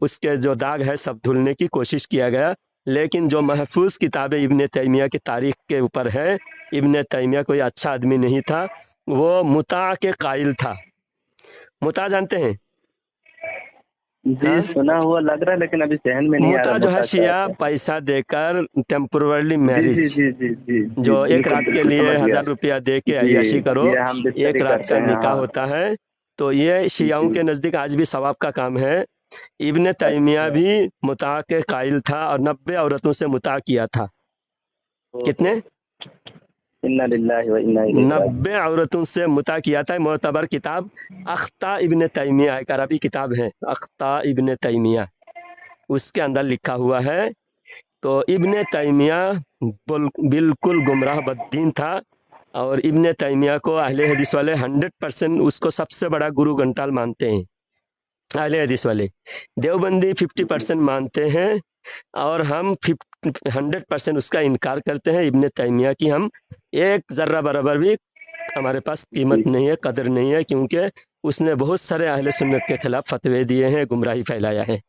उसके जो दाग है सब धुलने की कोशिश किया गया। लेकिन जो महफूज किताबें इब्ने तैमिया की तारीख के ऊपर है, इब्ने तैमिया कोई अच्छा आदमी नहीं था, वो मुता के कायल था। मुता जानते हैं? जी, हाँ, सुना हुआ लग रहा है, लेकिन अभी जहन में नहीं आ रहा मुता जो है मुता क्या शिया होता है। पैसा देकर टेम्पोरली जी जी मैरिज, जी जी जी जी, जो एक बिल्कुल रात के बिल्कुल लिए समझ गया। 1000 रुपया दे के जी, अय्याशी करो, ये हम बिस्तरी एक रात करते का हैं, निकाह हाँ। होता है। तो ये शियाओं जी के नज़दीक आज भी सवाब का काम है। इब्न तैमिया अच्छा। भी मुता के कायल था और 90 औरतों से मुता किया था। कितने? इन्ना लिल्लाहि व इन्ना इलैहि राजिऊन। 90 औरतों से मुता किया था। मोतबर किताब अख्ता इब्न तैमिया, एक अरबी किताब है अख्ता इब्न तैमिया, उसके अंदर लिखा हुआ है। तो इब्न तैमिया बिल्कुल गुमराह बद्दीन था, और इब्न तैमिया को अहले हदीस वाले 100% उसको सबसे बड़ा गुरु घंटाल मानते हैं। अहले हदीस वाले देवबंदी 50% मानते हैं, और हम 100% उसका इनकार करते हैं। इब्न तैमिया की हम एक जर्रा बराबर भी हमारे पास कीमत जी नहीं है, कदर नहीं है, क्योंकि उसने बहुत सारे अहले सुन्नत के खिलाफ फतवे दिए हैं, गुमराही फैलाया है।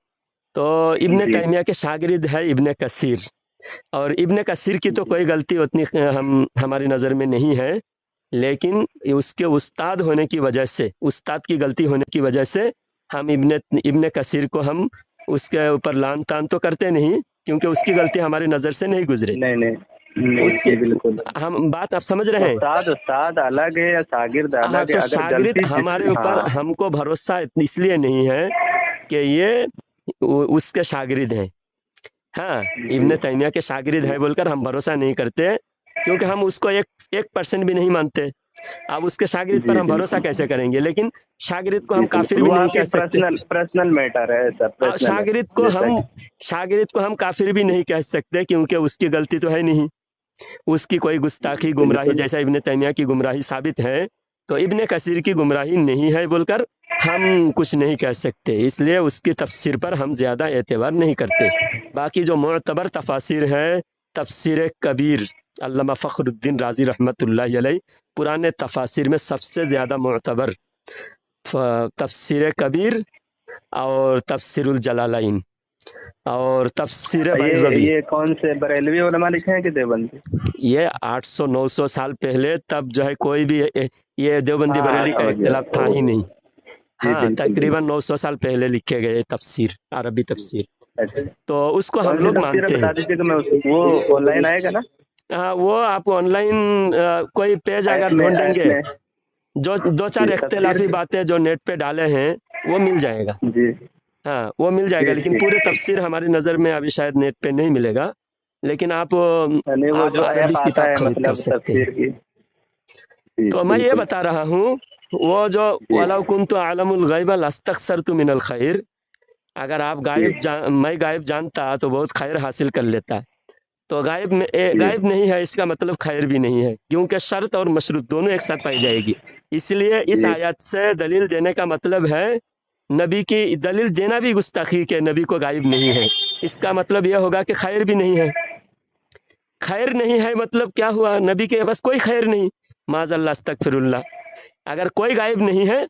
तो इब्न जी तैमिया के शागिर्द है इब्न कसीर, और इब्न कसीर की तो कोई गलती उतनी हमारी नज़र में नहीं है, लेकिन उसके उस्ताद होने की वजह से, उस्ताद की गलती होने की वजह से हम इब्न कसीर को हम उसके ऊपर लान तान तो करते नहीं, क्योंकि उसकी गलती हमारी नज़र से नहीं गुजरे। नहीं नहीं नहीं उसके जी बिल्कुल। हम बात आप समझ रहे हैं। उस्ताद उस्ताद अलग है या शागिर्द हाँ, अलग है, तो अगर शागिर्द गलती हमारे ऊपर, हाँ हमको भरोसा इसलिए नहीं है कि ये उसके शागिर्द हैं। हाँ, जी इब्न तैमिया के शागिर्द है बोलकर हम भरोसा नहीं करते, क्योंकि हम उसको 1% भी नहीं मानते। अब उसके शागिर्द पर जी हम भरोसा बिल्कुल। कैसे करेंगे? लेकिन शागिर्द को जी हम काफिर बिल्कुल, भी वो नहीं आपकी कह सकते। पर्सनल मैटर है सर, पर्सनल है शागिर्द को जैसा हम कि शागिर्द को हम काफिर भी नहीं कह सकते, क्योंकि उसकी गलती तो है नहीं, उसकी कोई गुस्ताखी गुमराही बिल्कुल। जैसा इब्न तैमिया की गुमराही साबित है, तो इब्न कसीर की गुमराही नहीं है बोलकर हम कुछ नहीं कह सकते। इसलिए उसकी तफसीर पर हम ज़्यादा एतबार नहीं करते। बाकी जो मोतबर तफासिर है, तफसीर कबीर अल्लामा फ़खरुद्दीन राजी रहमतुल्लाहि अलैह, पुराने तफासिर में सबसे ज़्यादा मोतबर तफसीर कबीर और तफसीरुल जलालैन और तफसीर बैज़वी। ये कौन से बरेलवी उलमा लिखे हैं कि देवबंदी? ये 800-900 साल पहले, तब जो है कोई भी ये देवबंदी हाँ हाँ बरेली का समझ गया। इख्तिलाफ था ही नहीं। जी हाँ, बिल्कुल तकरीबन बिल्कुल। 900 साल पहले लिखे गए तफसीर, अरबी तफसीर, अच्छा, तो उसको हम कौन सी लोग तफसीर है मानते बता हैं। दीजिएगा, मैं वो ऑनलाइन आएगा ना? हाँ, वो आप ऑनलाइन कोई पेज ऐप अगर में ऐप ढूंढेंगे, में जो दो चार जी तफसीर। इख्तिलाफी बातें जो नेट पे डाले हैं वो मिल जाएगा। जी हाँ, वो मिल जाएगा, ठीक लेकिन ठीक पूरे ठीक। तफसीर हमारी नज़र में अभी शायद नेट पे नहीं मिलेगा, लेकिन यानी वो आप जो अरबी ऐप आता किताब है खरीद कर मतलब सकते हैं। तफसीर की। जी तो मैं ये बिल्कुल। बता रहा हूँ, वो जो जी वलौ कुन्तु अअलमुल गैब लस्तक्सरतु मिनल खैर, अगर आप जी मैं गायब जानता तो बहुत खैर हासिल कर लेता। तो जी गायब नहीं है इसका मतलब खैर भी नहीं है, क्योंकि शर्त और मशरूत दोनों एक साथ पाई जाएगी। इसलिए इस जी आयत से दलील देने का मतलब है, नबी की दलील देना भी गुस्ताखी के नबी को गायब नहीं है। इसका मतलब यह होगा कि खैर भी नहीं है। खैर नहीं है मतलब क्या हुआ? नबी के पास कोई खैर नहीं, माज़ल्ला अस्तगफिरुल्लाह। अगर कोई गायब नहीं है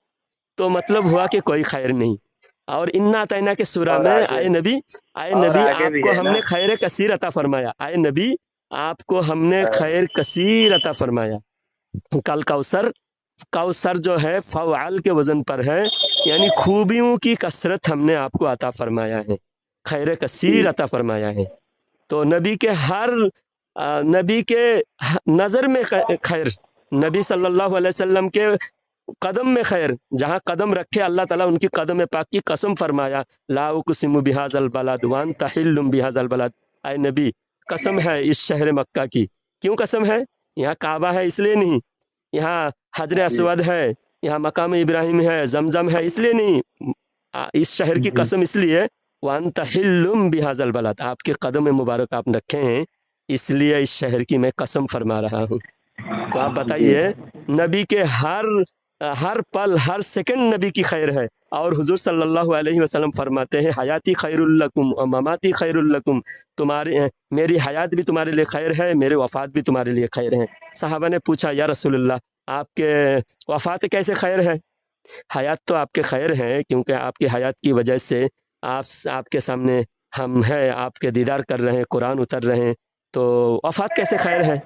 तो मतलब हुआ कि कोई खैर नहीं। और इन्ना तैना के सूरा और में आगे आए और नबी आगे भी आपको है ना? हमने खैर कसीर अता फरमाया। आए नबी आपको हमने खैर कसीर अता फरमाया। कल कौसर, कौसर जो है फ़वाल के वजन पर है, यानी खूबियों की कसरत हमने आपको अता फरमाया है, खैर जी कसीर अता फरमाया है। तो नबी के हर नबी के नज़र में खैर, नबी सल्लल्लाहु अलैहि वसल्लम के कदम में खैर, जहाँ कदम रखे अल्लाह ताला उनकी कदम पाक की कसम फरमाया, ला उक़सिमु बिहाज़ल बलद व अंता हिल्लुम बिहाज़ल बलद। ऐ नबी, कसम है इस शहर मक्का की। क्यों कसम है? यहाँ काबा है इसलिए नहीं, यहाँ हजर जी अस्वद है, यहाँ मकाम इब्राहिम है, जमजम है इसलिए नहीं, इस शहर की जी कसम इसलिए, व अंता हिल्लुम बिहाज़ल बलद, आपके कदम मुबारक आप रखे हैं, इसलिए इस शहर की मैं कसम फरमा रहा हूँ। तो आप जी बताइए, नबी के हर पल हर सेकंड नबी की खैर है। और हुजूर सल्लल्लाहु अलैहि वसल्लम फरमाते हैं, हयाती खैरुल लकुम व ममाती खैरुल लकुम, तुम्हारी मेरी हयात भी तुम्हारे लिए खैर है, मेरे वफात भी तुम्हारे लिए खैर है। सहाबा ने पूछा, या रसूलल्लाह, आपके वफात कैसे खैर है? हयात तो आपके खैर है, क्योंकि आपकी हयात की वजह से आपके सामने हम हैं, आपके दीदार कर रहे हैं, कुरान उतर रहे हैं, तो वफात कैसे खैर है?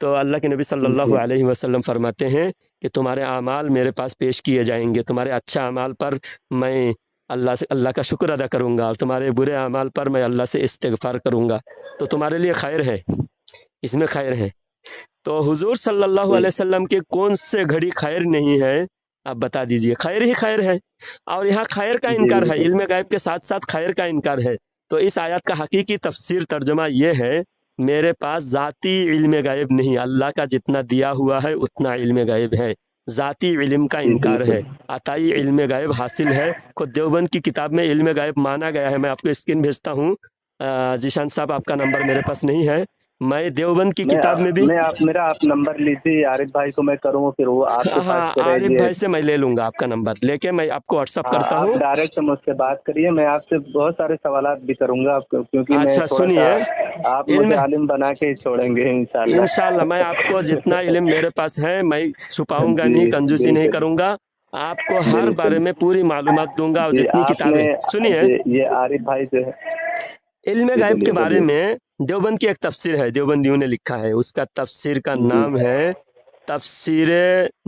तो अल्लाह के नबी सल्लल्लाहु जी अलैहि वसल्लम फरमाते हैं कि तुम्हारे अमाल मेरे पास पेश किए जाएंगे, तुम्हारे अच्छे अमाल पर मैं अल्लाह का शुक्र अदा करूँगा, और तुम्हारे बुरे अमाल पर मैं अल्लाह से इस्तिग़फ़ार करूँगा। तो तुम्हारे लिए खैर है, इसमें खैर है। तो हुजूर सल्लल्लाहु जी अलैहि वसल्लम के कौन से घड़ी खैर नहीं है आप बता दीजिए, खैर ही खैर है। और यहाँ खैर का जी इनकार है, बिल्कुल। इल्म गायब के साथ साथ खैर का इनकार है। तो इस आयत का हकीकी तफसीर तर्जुमा ये है, मेरे पास ज़ाती इल्म गायब नहीं, अल्लाह का जितना दिया हुआ है उतना इल्म गायब है। ज़ाती इल्म का जी इनकार है, बिल्कुल। अताई इल्म गायब हासिल है। खुद देवबंद की किताब में इल्म गायब माना गया है। मैं आपको स्क्रीन भेजता हूँ। जीशान साहब, आपका नंबर मेरे पास नहीं है। मैं देवबंद की किताब में भी, मेरा आप नंबर लीजिए, आरिफ भाई को मैं करूँ, फिर वो आपके पास हाँ, से आरिफ रहिए। भाई से मैं ले लूंगा आपका नंबर लेके, मैं आपको व्हाट्सअप हाँ, करता आप हूँ। डायरेक्ट मुझसे बात करिए, मैं आपसे बहुत सारे सवालात भी करूंगा, क्योंकि मैं अच्छा थोड़ा सा, सुनिए, आप मुझे इल्म, आलिम बना के ही छोड़ेंगे इंशाल्लाह मैं इंशाल्लाह। आपको जितना इल्म मेरे पास है मैं छुपाऊंगा जी नहीं, कंजूसी नहीं बिल्कुल करूंगा। आपको हर बारे बिल्कुल। में पूरी मालूमात दूंगा। और जी जितनी आपने, किताबें, सुनिए, जी ये आरिफ भाई जो है, इल्म जी गायब के बोलिए बारे बोलिए। में देवबंद की एक तफसीर है, देवबंदियों ने लिखा है, उसका तफसीर का जी नाम है तफसीर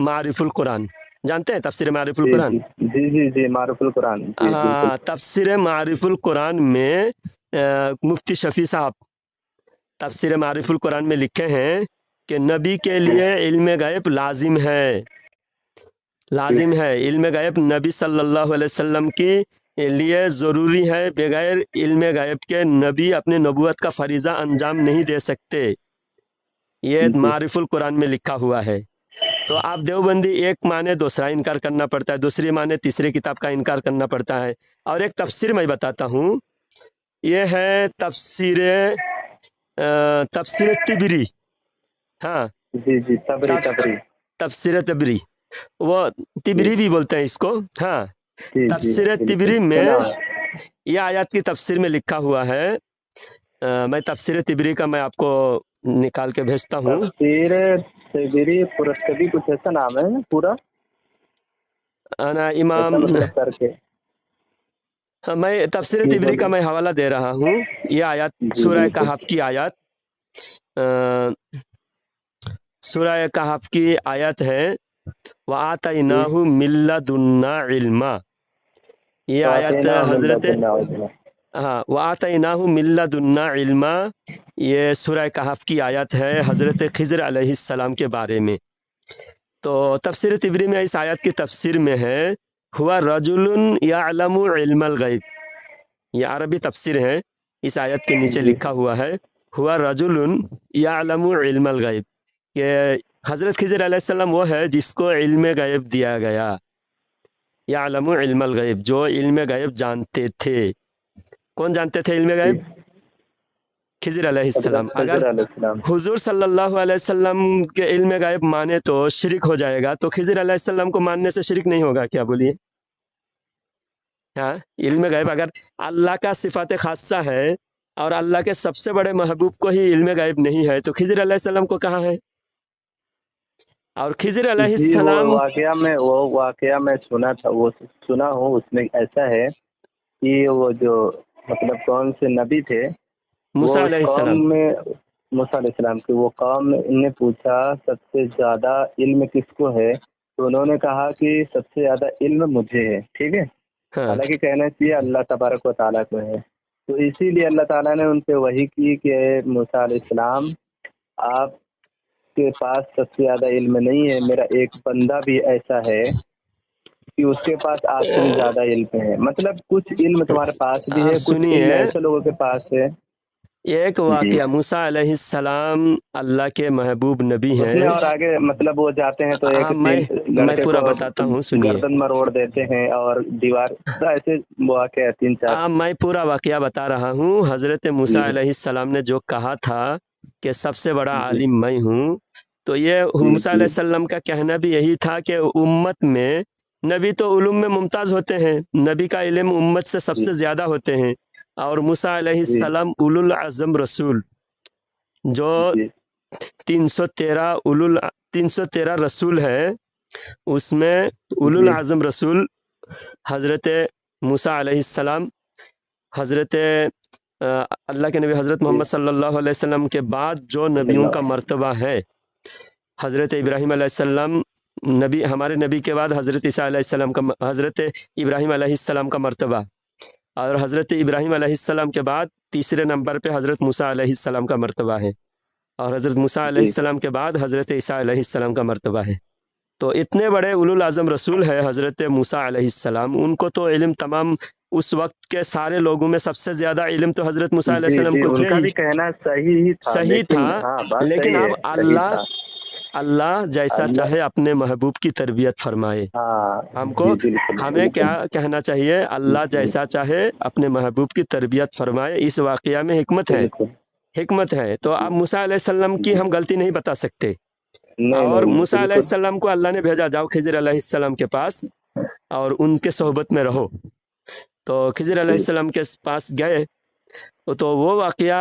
मारिफुल कुरान। जानते हैं तफसीर मारिफुल जी कुरान? जी जी जी जी मारुफुल कुरान, जी बिल्कुल। हाँ, तफसीर मारिफुल कुरान में मुफ्ती शफी साहब तफसीर मारिफुल कुरान में लिखे हैं कि नबी के लिए इल्म गायब लाजिम है, जी लाजिम है। इल्म गायब नबी सल्लल्लाहु अलैहि वसल्लम के लिए ज़रूरी है। बगैर इल्म गायब के नबी अपने नबूवत का फरीज़ा अंजाम नहीं दे सकते। ये जी मारिफुल कुरान में लिखा हुआ है। तो आप देवबंदी एक माने दूसरा इनकार करना पड़ता है, दूसरी माने तीसरी किताब का इनकार करना पड़ता है। और एक तफसीर मैं बताता हूँ, ये है तफसीर तिबरी। हाँ, जी जी तबरी तबरी। तफसीर तिबरी, वो जी तिबरी भी बोलते हैं इसको। हाँ, जी जी तफसीर बिल्कुल तिबरी सुना में है। यह आयत की तफसीर में लिखा हुआ है। मैं तफसीर तिबरी का मैं आपको निकाल के भेजता हूँ। तफसीर तिबरी पुरतबी कुछ ऐसा नाम है ना पूरा, अना ऐसा इमाम, मतलब करके। हाँ, मैं तफसीर जी तिबरी का बोलिए। मैं हवाला दे रहा हूँ। यह आयत जी सूरह बिल्कुल। कहफ की आयत, सूरह कहफ की आयत है, व जी आतैनाहु मिल्लदुन्ना इल्मा। ये आयत वाक़ईना मिन हजरत, लदुन्ना इल्मा। हाँ, व आतैनाहु मिल्लदुन्ना इल्मा, ये सूरह कहफ की आयत है हजरत खिज़र अलैहिस्सलाम के बारे में। तो तफसीर तिबरी में इस आयत की तफसीर में है, हुआ रजुलुन यअलमु इल्मल गैब। ये अरबी तफसीर है। इस आयत के नीचे जी लिखा हुआ है, हुआ रजुलुन यअलमु इल्मल गैब, कि हजरत खिज़र अलैहिस्सलाम वो है जिसको इल्म गैब दिया गया। यअलमु इल्मल गैब, जो इल्म गैब जानते थे। कौन जानते थे इल्म जी गैब? खिज़र हज़रत अलैहिस्सलाम। अगर खिज़र अलैहिस्सलाम। हुजूर सल्लल्लाहु अलैहि वसल्लम के इल्म गायब माने तो शिरक हो जाएगा, तो खिज़र अलैहिस्सलाम को मानने से शिरक नहीं होगा क्या, बोलिए? हाँ, इल्म गायब अगर अल्लाह का सिफात खासा है और अल्लाह के सबसे बड़े महबूब को ही इल्म गायब नहीं है, तो खिज़र अलैहिस्सलाम को कहाँ है? और खिज़र जी अलैहिस्सलाम, वो वाक़या मैं सुना था, वो सुना हूँ, उसमें ऐसा है कि वो जो मतलब कौन से नबी थे, वो मूसा उस कौम अलैहिस्सलाम, में, मूसा अलैहिस्सलाम की वो कौम ने पूछा सबसे ज़्यादा इल्म किसको है, तो उन्होंने कहा कि सबसे ज़्यादा इल्म मुझे है, ठीक है? हाँ, हालाँकि कहना चाहिए अल्लाह तबारक व तआला को है। तो इसीलिए अल्लाह ताला ने उनसे वही की कि मूसा अलैहिस्सलाम, आपके पास सबसे ज़्यादा इल्म नहीं है, मेरा एक बंदा भी ऐसा है कि उसके पास आपसे भी ज़्यादा इल्म है। मतलब कुछ इल्म तुम्हारे पास भी आप है, कुछ इल्म सुनिए, ऐसे लोगों के पास है। एक जी। वाक़या, मूसा अलैहिस्सलाम अल्लाह के महबूब नबी उसमें हैं। और आगे मतलब वो जाते हैं तो एक हाँ, तीन मैं लड़के पूरा को बताता हूँ, सुनिए। गर्दन मरोड़ देते हैं और दीवार, ऐसे वाक़या है 3-4। मैं पूरा वाक़या बता रहा हूँ। हज़रत मूसा जी, अलैहिस्सलाम ने जो कहा था कि सबसे बड़ा जी, आलिम मैं हूँ, तो ये जी, मूसा जी, अलैहिस्सलाम का कहना भी यही था कि उम्मत में नबी तो उलूम में मुमताज़ होते हैं, नबी का इल्म उम्मत से जी, सबसे ज़्यादा होते हैं। और मूसा जी, अलैहिस्सलाम उलुल अज़म रसूल, जो जी, 313 रसूल है, उसमें उलुल जी, आज़म रसूल हज़रत मूसा अलैहिस्सलाम, हज़रत अल्लाह के नबी हज़रत जी, मोहम्मद सल्लल्लाहु अलैहि वसल्लम के बाद जो नबियों सल्लल्लाहु का मर्तबा है, हज़रत इब्राहीम अलैहिस्सलाम, नबी हमारे नबी के बाद हज़रत ईसा अलैहिस्सलाम का, हज़रत इब्राहीम अलैहिस्सलाम का मर्तबा, और हज़रत इब्राहीम अलैहिस्सलाम के बाद तीसरे नंबर पे हज़रत मूसा अलैहिस्सलाम का मर्तबा है, और हज़रत मूसा जी, अलैहिस्सलाम के बाद हज़रत ईसा अलैहिस्सलाम का मर्तबा है। तो इतने बड़े उलुल आज़म रसूल है हज़रत मूसा अलैहिस्सलाम, उनको तो इल्म तमाम उस वक्त के सारे लोगों में सबसे ज़्यादा इल्म तो हज़रत मूसा जी अलैहिस्सलाम जी, को थे उनका ही, भी कहना सही ही था, सही था। लेकिन हाँ बात लेकिन सही अब है, सही था। अल्लाह जैसा अल्लाह, चाहे अपने महबूब की तरबियत फरमाए। हाँ हमको जी बिल्कुल हमें क्या बिल्कुल। कहना चाहिए, अल्लाह जी जैसा चाहे अपने महबूब की तरबियत फरमाए। इस वाक़या में हिकमत है, बिल्कुल। हिकमत है। तो अब जी मूसा अलैहिस्सलाम की जी, हम गलती नहीं बता सकते। नहीं और नहीं मूसा बिल्कुल। अलैहिस्सलाम को अल्लाह ने भेजा, जाओ खिज़र अलैहिस्सलाम के पास और उनके सोहबत में रहो। तो खिज़र जी अलैहिस्सलाम के पास गए। तो वो वाक़या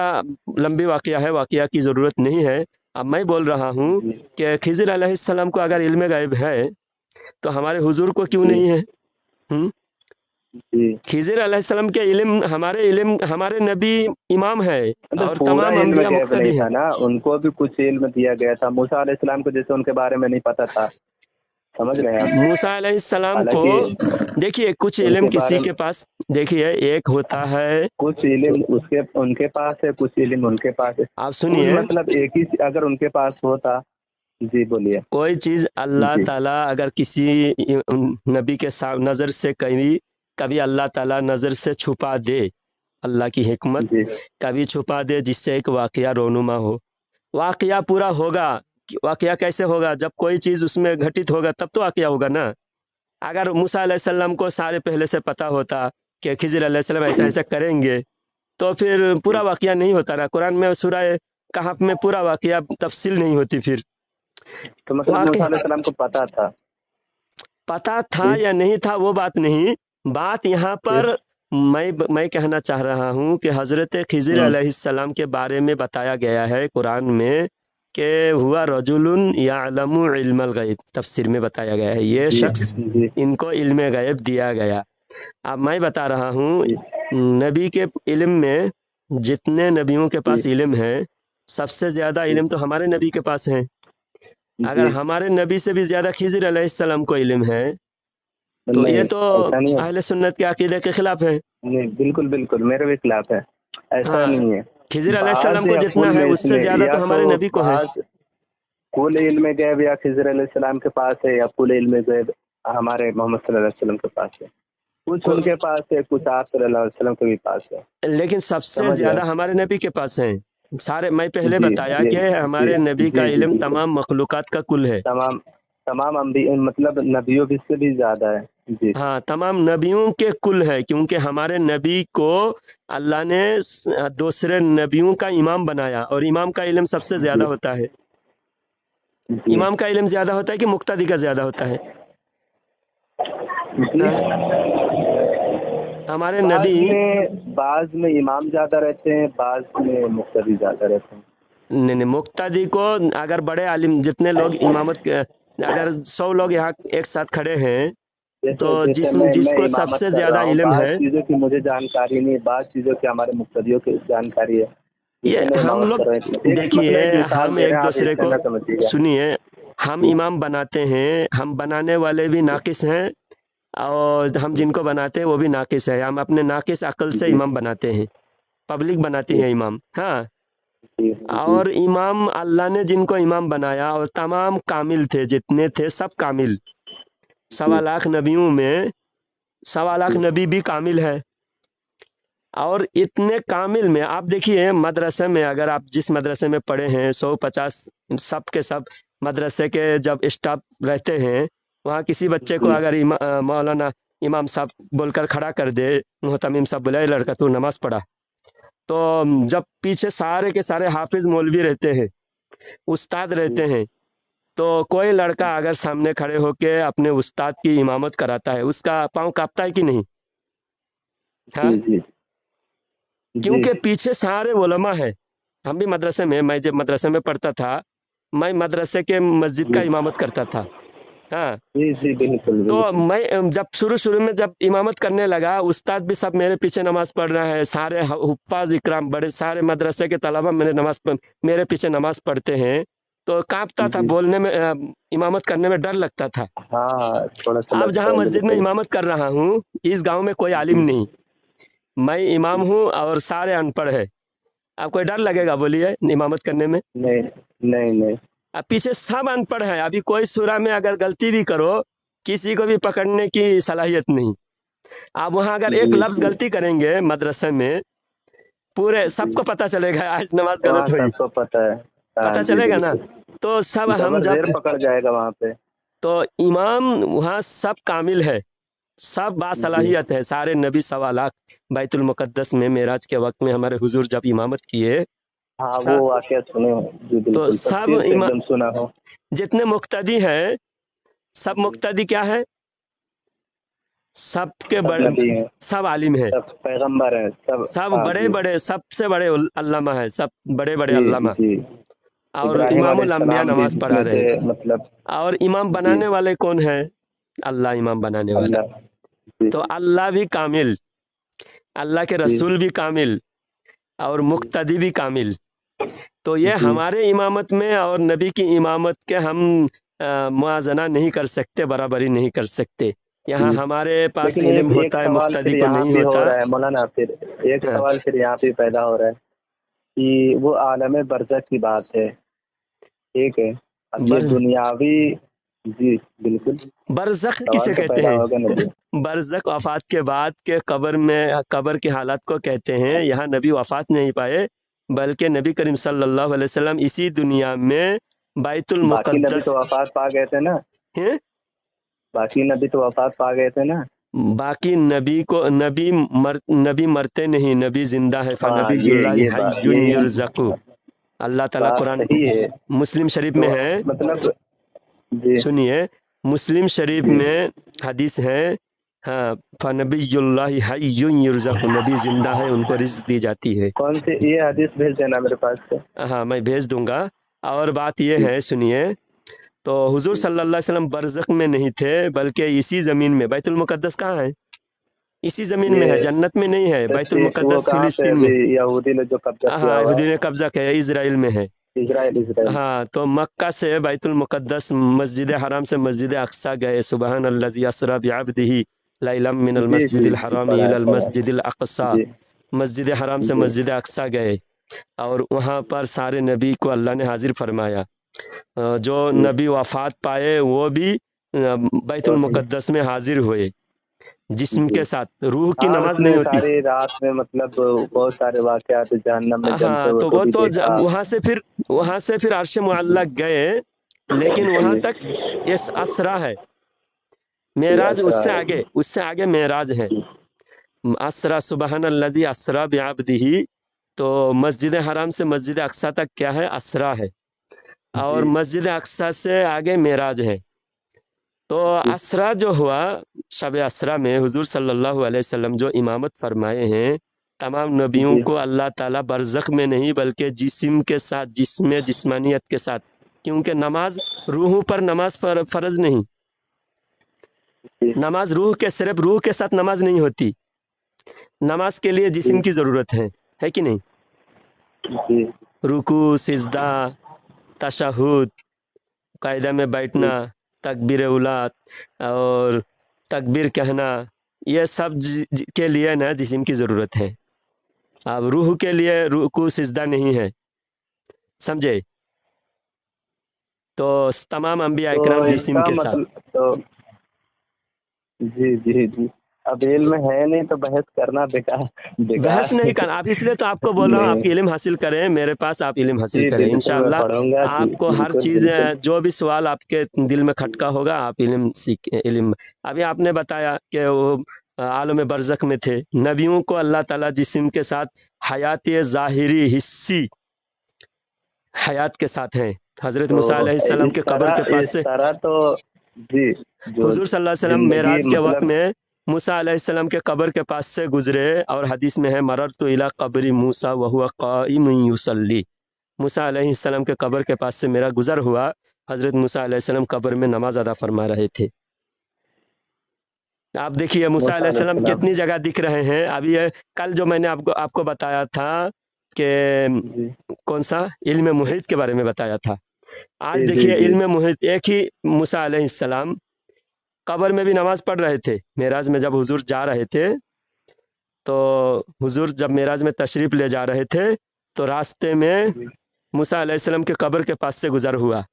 लंबी वाक़या है, वाक़या की ज़रूरत नहीं है। अब मैं बोल रहा हूँ जी कि खिज़र अलैहिस्सलाम को अगर इल्म गैब है तो हमारे हुजूर को क्यों जी नहीं है? हुँ? जी, खिज़र अलैहिस्सलाम के इल्म हमारे नबी इमाम है मतलब और पूरा तमाम इल्म अम्बिया गैब नहीं मुक़्तदी था हैं। ना, उनको भी कुछ इल्म दिया गया था। मूसा अलैहिस्सलाम को जैसे उनके बारे में नहीं पता था, समझ रहे हैं आप? मूसा अलैहिस्सलाम को हालाँकि देखिए कुछ इल्म उनके किसी बारे में के पास, देखिए एक होता है, कुछ इल्म उसके उनके पास है, कुछ इल्म उनके पास है। आप कुल सुनिए, मतलब एक ही अगर उनके पास होता। जी बोलिए। कोई चीज़ अल्लाह जी ताला अगर किसी नबी के नज़र से कभी कभी अल्लाह ताला नज़र से छुपा दे, अल्लाह की हिकमत जी कभी छुपा दे जिससे एक वाक़या रोनुमा हो, वाक़या पूरा होगा। वाक़या कैसे होगा? जब कोई चीज़ उसमें घटित होगा तब तो वाक़या होगा ना। अगर मूसा अलैहिस्सलाम को सारे पहले से पता होता कि खिज़र अलैहिस्सलाम ऐसा जी ऐसा करेंगे, तो फिर पूरा जी। वाक़या नहीं होता ना। कुरान में सूरह कहफ में पूरा वाक़या तफ़सील नहीं होती फिर। तो मतलब मूसा वाक़या अलैहिस्सलाम को पता था। पता था जी या नहीं था वो बात नहीं, बात यहाँ जी। पर मैं कहना चाह रहा हूँ कि हज़रत खिज़र हुँ। अलैहिस्सलाम के बारे में बताया गया है कुरान में कि हुआ रजुलुन यअलमु इल्मल गैब, तफ़सीर में बताया गया है ये जी शख्स, जी इनको इल्म गैब दिया गया। अब मैं बता रहा हूँ, जी नबी के इल्म में जितने नबियों के जी पास इल्म है, सबसे ज़्यादा जी इल्म तो हमारे नबी के पास है। अगर जी। हमारे नबी से भी ज़्यादा खिज़र अलैहिस्सलाम को इल्म है, तो ये नहीं, तो ऐसा नहीं है। अहले सुन्नत के अकीदे के खिलाफ है। नहीं, बिल्कुल, बिल्कुल, मेरे भी खिलाफ है। ऐसा हाँ, नहीं है। खिज़र अलैहिस्सलाम बाज़ को या जितना कुल है उससे इसमें, ज़्यादा या तो तो हमारे नबी को है। बाज़ कुल इल्म गैब या खिज़र अलैहिस्सलाम के पास है, या कुल इल्म गैब हमारे मोहम्मद सल्लल्लाहु अलैहि वसल्लम के पास है। कुछ को, उनके पास है, कुछ आप सल्लल्लाहु अलैहि वसल्लम के भी पास है। लेकिन सबसे समझ रहे ज़्यादा हैं? हमारे नबी के पास है। सारे मैं पहले जी, बताया जी, कि जी, हमारे नबी का जी, जी, इल्म बिल्कुल। तमाम मखलूक़ात का कुल है। तमाम तमाम मतलब नबियों भी से भी ज़्यादा है। जी, हाँ, तमाम नबियों के कुल है, क्योंकि हमारे नबी को अल्लाह ने दूसरे नबियों का इमाम बनाया और इमाम का इल्म सबसे ज़्यादा जी, होता है। जी, इमाम का इल्म ज़्यादा होता है कि मुक्तदी का ज़्यादा होता है? जी। हाँ, हमारे नबी, बाज़ में इमाम ज़्यादा रहते हैं, बाज़ में मुक़्तदी ज़्यादा रहते हैं। नहीं नहीं, मुक्तदी को अगर बड़े आलिम जितने लोग इमामत के, अगर 100 लोग यहाँ एक साथ खड़े हैं, तो जैसे जैसे मैं जिसको इमामत सबसे कर रहा ज़्यादा हूँ, इल्म बाज़ है, चीज़ों की मुझे जानकारी नहीं है, बाज़ चीज़ों की हमारे मुक़्तदियों की जानकारी है। ये जैसे मैं हम इमामत लोग, कर रहा हूँ, एक मतलब देखिए एक मिसाल हम दे रहे एक हैं, आप दूसरे इससे को, ना समझिएगा। सुनिए, हम जी, इमाम बनाते हैं, हम बनाने वाले भी नाकिस हैं और हम जिनको बनाते हैं वो भी नाकिस है। हम अपने नाकिस अक्ल से जी, इमाम बनाते हैं, पब्लिक बनाती जी, है इमाम। हाँ, जी, जी, और इमाम अल्लाह ने जिनको इमाम बनाया और तमाम कामिल थे, जितने थे सब कामिल। जी, 1.25 लाख नबियों में 1.25 लाख जी, नबी भी कामिल है। और इतने कामिल में आप देखिए, मदरसे में अगर आप जिस मदरसे में पढ़े हैं, 150 सब के सब मदरसे के जब स्टाफ रहते हैं, वहाँ किसी बच्चे को जी, अगर मौलाना इमाम साहब बोलकर खड़ा कर दे, मोहतमीम साहब बोले, "ए लड़का तू नमाज पढ़ा", तो जब पीछे सारे के सारे हाफिज मौलवी रहते हैं, उस्ताद रहते हैं, तो कोई लड़का अगर सामने खड़े होके अपने उस्ताद की इमामत कराता है, उसका पाँव कांपता है कि नहीं? हाँ, जी, जी, जी, क्योंकि पीछे सारे उलमा है। हम भी मदरसे में, मैं जब मदरसे में पढ़ता था, मैं मदरसे के मस्जिद का जी, इमामत करता था। हाँ, जी, जी, बिल्कुल, तो बिल्कुल। मैं जब शुरू-शुरू में जब इमामत करने लगा, उस्ताद भी सब मेरे पीछे नमाज़ पढ़ रहा है, सारे हुफ़्फ़ाज़ इकराम बड़े सारे मदरसे के तलबा मेरे पीछे नमाज़ पढ़ते हैं, तो काँपता था जी, बोलने में, इमामत करने में डर लगता था। हाँ, थोड़ा-सा अब लगता जहाँ है, मस्जिद में बिल्कुल। इमामत कर रहा हूँ, इस गाँव में कोई आलिम जी, नहीं, मैं इमाम हूँ और सारे अनपढ़ हैं। अब कोई डर लगेगा बोलिए इमामत करने में? नहीं, नहीं, नहीं। अब पीछे सब अनपढ़ है, अभी कोई सूरा में अगर गलती भी करो किसी को भी पकड़ने की सलाहियत नहीं। आप वहाँ अगर एक जी लफ्ज जी गलती करेंगे मदरसे में, पूरे जी, सबको पता चलेगा आज नमाज वहाँ गलत हुई, सबको पता है। हाँ पता जी चलेगा ना। बिल्कुल, तो सब हम जबर जब, जेर पकड़ जाएगा वहाँ पे। तो इमाम वहाँ सब कामिल है, सब जी बासलाहियत है। सारे नबी सवा लाख बैतुल मुकद्दस में मेराज के वक्त में हमारे हुजूर जब इमामत किए, हाँ, वो वाकया सुने हो जी, तो बिल्कुल सब तफसीर से एकदम सुना हो। जितने मुक्तदी हैं सब जी, मुक्तदी क्या है, सबके सब बड़े, नबी हैं, सब आलिम है, सब पैगंबर हैं, सब। सब हाँ बड़े जी बड़े, सबसे बड़े अल्लामा है, सब बड़े बड़े जी अल्लामा। जी, और इब्राहिम इमामुल अंबिया अलैहिस्सलाम भी नमाज पढ़ा जिसमें रहे से हैं। मतलब। और इमाम जी, बनाने वाले कौन है, अल्लाह इमाम बनाने वाला। अल्लाह। जी तो अल्लाह भी कामिल, अल्लाह के जी रसूल भी कामिल, और जी मुक्तदी भी कामिल। तो ये जी हमारे इमामत में और नबी की इमामत के हम मुआजना नहीं कर सकते, बराबरी नहीं कर सकते। यहाँ जी। हमारे पास लेकिन इल्म एक एक होता है, सवाल मुक्तदी फिर को यहाँ नहीं भी हो होता। रहा है मौलाना, फिर एक हाँ, सवाल फिर यहाँ पे पैदा हो रहा है कि वो आलम बरज़ख की बात है, ठीक है। अब ये बर दुनियावी। जी बिल्कुल, बरज़ख सवाल किसे तो कहते पैदा हैं? होगा ना जी। बरज़ख वफात के बाद के कब्र में, कब्र की हालत को कहते हैं। यहाँ नबी वफात नहीं पाए, बल्कि नबी करीम सल्लल्लाहु अलैहि वसल्लम इसी दुनिया में बैतुल बाकी नबी मुक़द्दस तो वफात पा गए थे ना, हैं। बाकी नबी तो वफात पा गए थे ना। बाकी नबी को, नबी मरते नहीं, नबी जिंदा है। हाँ, फ़नबियुल्लाहि ये बात, हय्युन यही युरज़क़ु। अल्लाह ताला बात कुरान सही है। मुस्लिम शरीफ तो में है, मतलब जी सुनिए, मुस्लिम शरीफ जी में हदीस है। हाँ, फ़नबियुल्लाहि हय्युन युरज़क़ु, नबी जिंदा है, उनको रिज़्क़ दी जाती है। कौन सी ये हदीस भेज देना मेरे पास से। हाँ, मैं भेज दूंगा। और बात ये जी है, सुनिए, तो हुजूर जी सल्लल्लाहु अलैहि वसल्लम बरज़ख में नहीं थे, बल्कि इसी ज़मीन में। बैतुल मुक़द्दस कहाँ है? इसी ज़मीन में है, ये जन्नत में नहीं है। बैतुल जैसे वो मुक़द्दस कहाँ पे फ़िलिस्तीन अभी में। यहूदी ने जो कब्जा किया हाँ, हुआ यहूदी है, ने कब्जा किया है, इजराइल में है। Israel Israel. हाँ, तो मक्का से बैतुल मुक़द्दस, मस्जिद हराम से मस्जिद अक़सा गए। सुबहान अल्लज़ी अस्रा बिअब्दिही लैलम मिनल जी जी मस्जिदिल जी, हराम पढ़ा है इलल पढ़ा है। मस्जिदिल अक़सा। जी मस्जिद हराम से जी मस्जिद अक़सा गए, और वहाँ पर सारे नबी को अल्लाह ने हाजिर फरमाया। जो जी, नबी वफ़ात पाए वो भी बैतुल वो भी मुक़द्दस में हाजिर हुए, जिस्म जी। के साथ। रूह की हाँ, नमाज नहीं उसमें होती। सारी रात में मतलब बहुत सारे वाक़यात जहन्नम में जलते हाँ, हुए तो को वो भी तो देखा। वहाँ से फिर अर्श मुअल्ला गए, लेकिन वहाँ जी, तक ये असरा है। ये मेराज असरा उससे है। आगे, उससे आगे मेराज है। जी असरा सुबहान अल्लज़ी असरा बिअब्दिही, तो मस्जिद हराम से मस्जिद अक़सा तक क्या है, असरा है। और जी मस्जिद अक़सा से आगे मेराज है। तो जी असरा जो हुआ, शब असरा में हुजूर सल्लल्लाहु अलैहि वसल्लम जो इमामत फरमाए हैं, तमाम नबियों जी को अल्लाह ताला बरज़ख में नहीं, बल्कि जिस्म के साथ, जिस्म जिस्मानियत के साथ। क्योंकि नमाज रूहों पर नमाज फ़र्ज नहीं, जी नमाज रूह के, सिर्फ रूह के साथ नमाज नहीं होती। नमाज के लिए जिस्म जी की ज़रूरत है कि नहीं? जी रुकू, सिजदा, तशहुद, कायदा में बैठना, जी तकबीर उला, और तकबीर कहना, ये सब के लिए ना जिस्म की ज़रूरत है। अब रूह के लिए रुकू सिजदा नहीं है, समझे? तो तमाम अम्बिया तो इकराम जिस्म इसका के साथ। मतलब तो जी जी जी, अब इल्म है नहीं तो बहस करना बेकार बहस बेकार नहीं है। करना, आप इसलिए तो आपको बोल रहा हूँ, आप नहीं, इल्म हासिल करें, मेरे पास आप इल्म हासिल जी करें बिल्कुल मैं इंशाअल्लाह। पढ़ूंगा जी, आपको हर बिल्कुल चीज़, बिल्कुल। जो भी सवाल आपके दिल में खटका होगा, आप इल्म सीख, इल्म। अभी आपने बताया कि वो आलम बरज़ख में थे। नबियों को अल्लाह ताला जिस्म के साथ हयात ज़ाहिरी हिस्सी हयात के साथ हैं। हज़रत मूसा अलैहिस्सलाम के कब्र के पास इस से तरह तो जी, जो हुजूर सल्लल्लाहु अलैहि वसल्लम जिंदगी मेराज के वक्त मतलब में मूसा अलैहिस्सलाम के कब्र के पास से गुजरे, और हदीस में है, मररतु इला कब्री मूसा व हुवा काइमुन युसल्ली। मूसा अलैहिस्सलाम के कब्र के पास से मेरा गुजर हुआ, हज़रत मूसा अलैहिस्सलाम कब्र में नमाज अदा फरमा रहे थे। आप देखिए मूसा मूसा अलैहिस्सलाम अलैहिस्सलाम। कितनी जगह दिख रहे हैं। अभी ये कल जो मैंने आपको आपको बताया था कि जी कौन सा इल्म मुहित के बारे में बताया था, आज जी जी देखिए जी इल्म मुहित, एक ही मूसा अलैहिस्सलाम कब्र में भी नमाज पढ़ रहे थे। मेराज में जब हुजूर जा रहे थे, तो हुजूर जब मेराज में तशरीफ़ ले जा रहे थे, तो रास्ते में जी मूसा अलैहिस्सलाम के कब्र के पास से गुजर हुआ।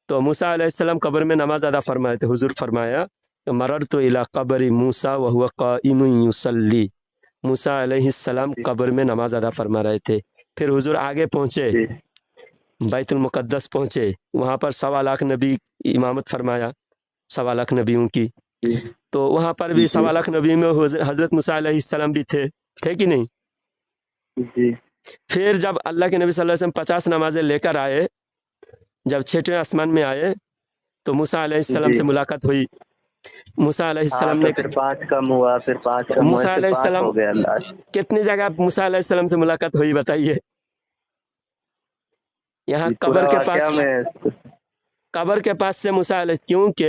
तो मूसा अलैहिस्सलाम कब्र में नमाज अदा फरमा रहे थे। हुजूर फरमाया मररतु इला कब्रि मूसा व हुवा काइमुन युसल्ली। मूसा अलैहिस्सलाम जी कब्र में नमाज अदा फरमा रहे थे। फिर हुजूर आगे पहुँचे, जी बैतुल मुक़द्दस पहुँचे, वहाँ पर 1.25 नबी इमामत फरमाया, 1.25 नबियों की। जी तो वहाँ पर भी जी 1.25 नबी में हज़रत मूसा अलैहिस्सलाम भी थे कि नहीं? जी फिर जब अल्लाह के नबी सल्लल्लाहु अलैहि वसल्लम 50 नमाजें लेकर आए, जब 6वें आसमान में आए तो मूसा अलैहिस्सलाम जी। से मुलाकात हुई। मूसा हाँ, अलैहिस्सलाम तो ने फिर 5 कम हुआ, फिर 5 कम हुए, मूसा फिर 5 अलैहिस्सलाम हो गया लास्ट। कितनी जगह मूसा अलैहिस्सलाम से मुलाकात हुई बताइए? यहाँ जी, पूरा वाक़या में कब्र के पास से मूसा क्योंकि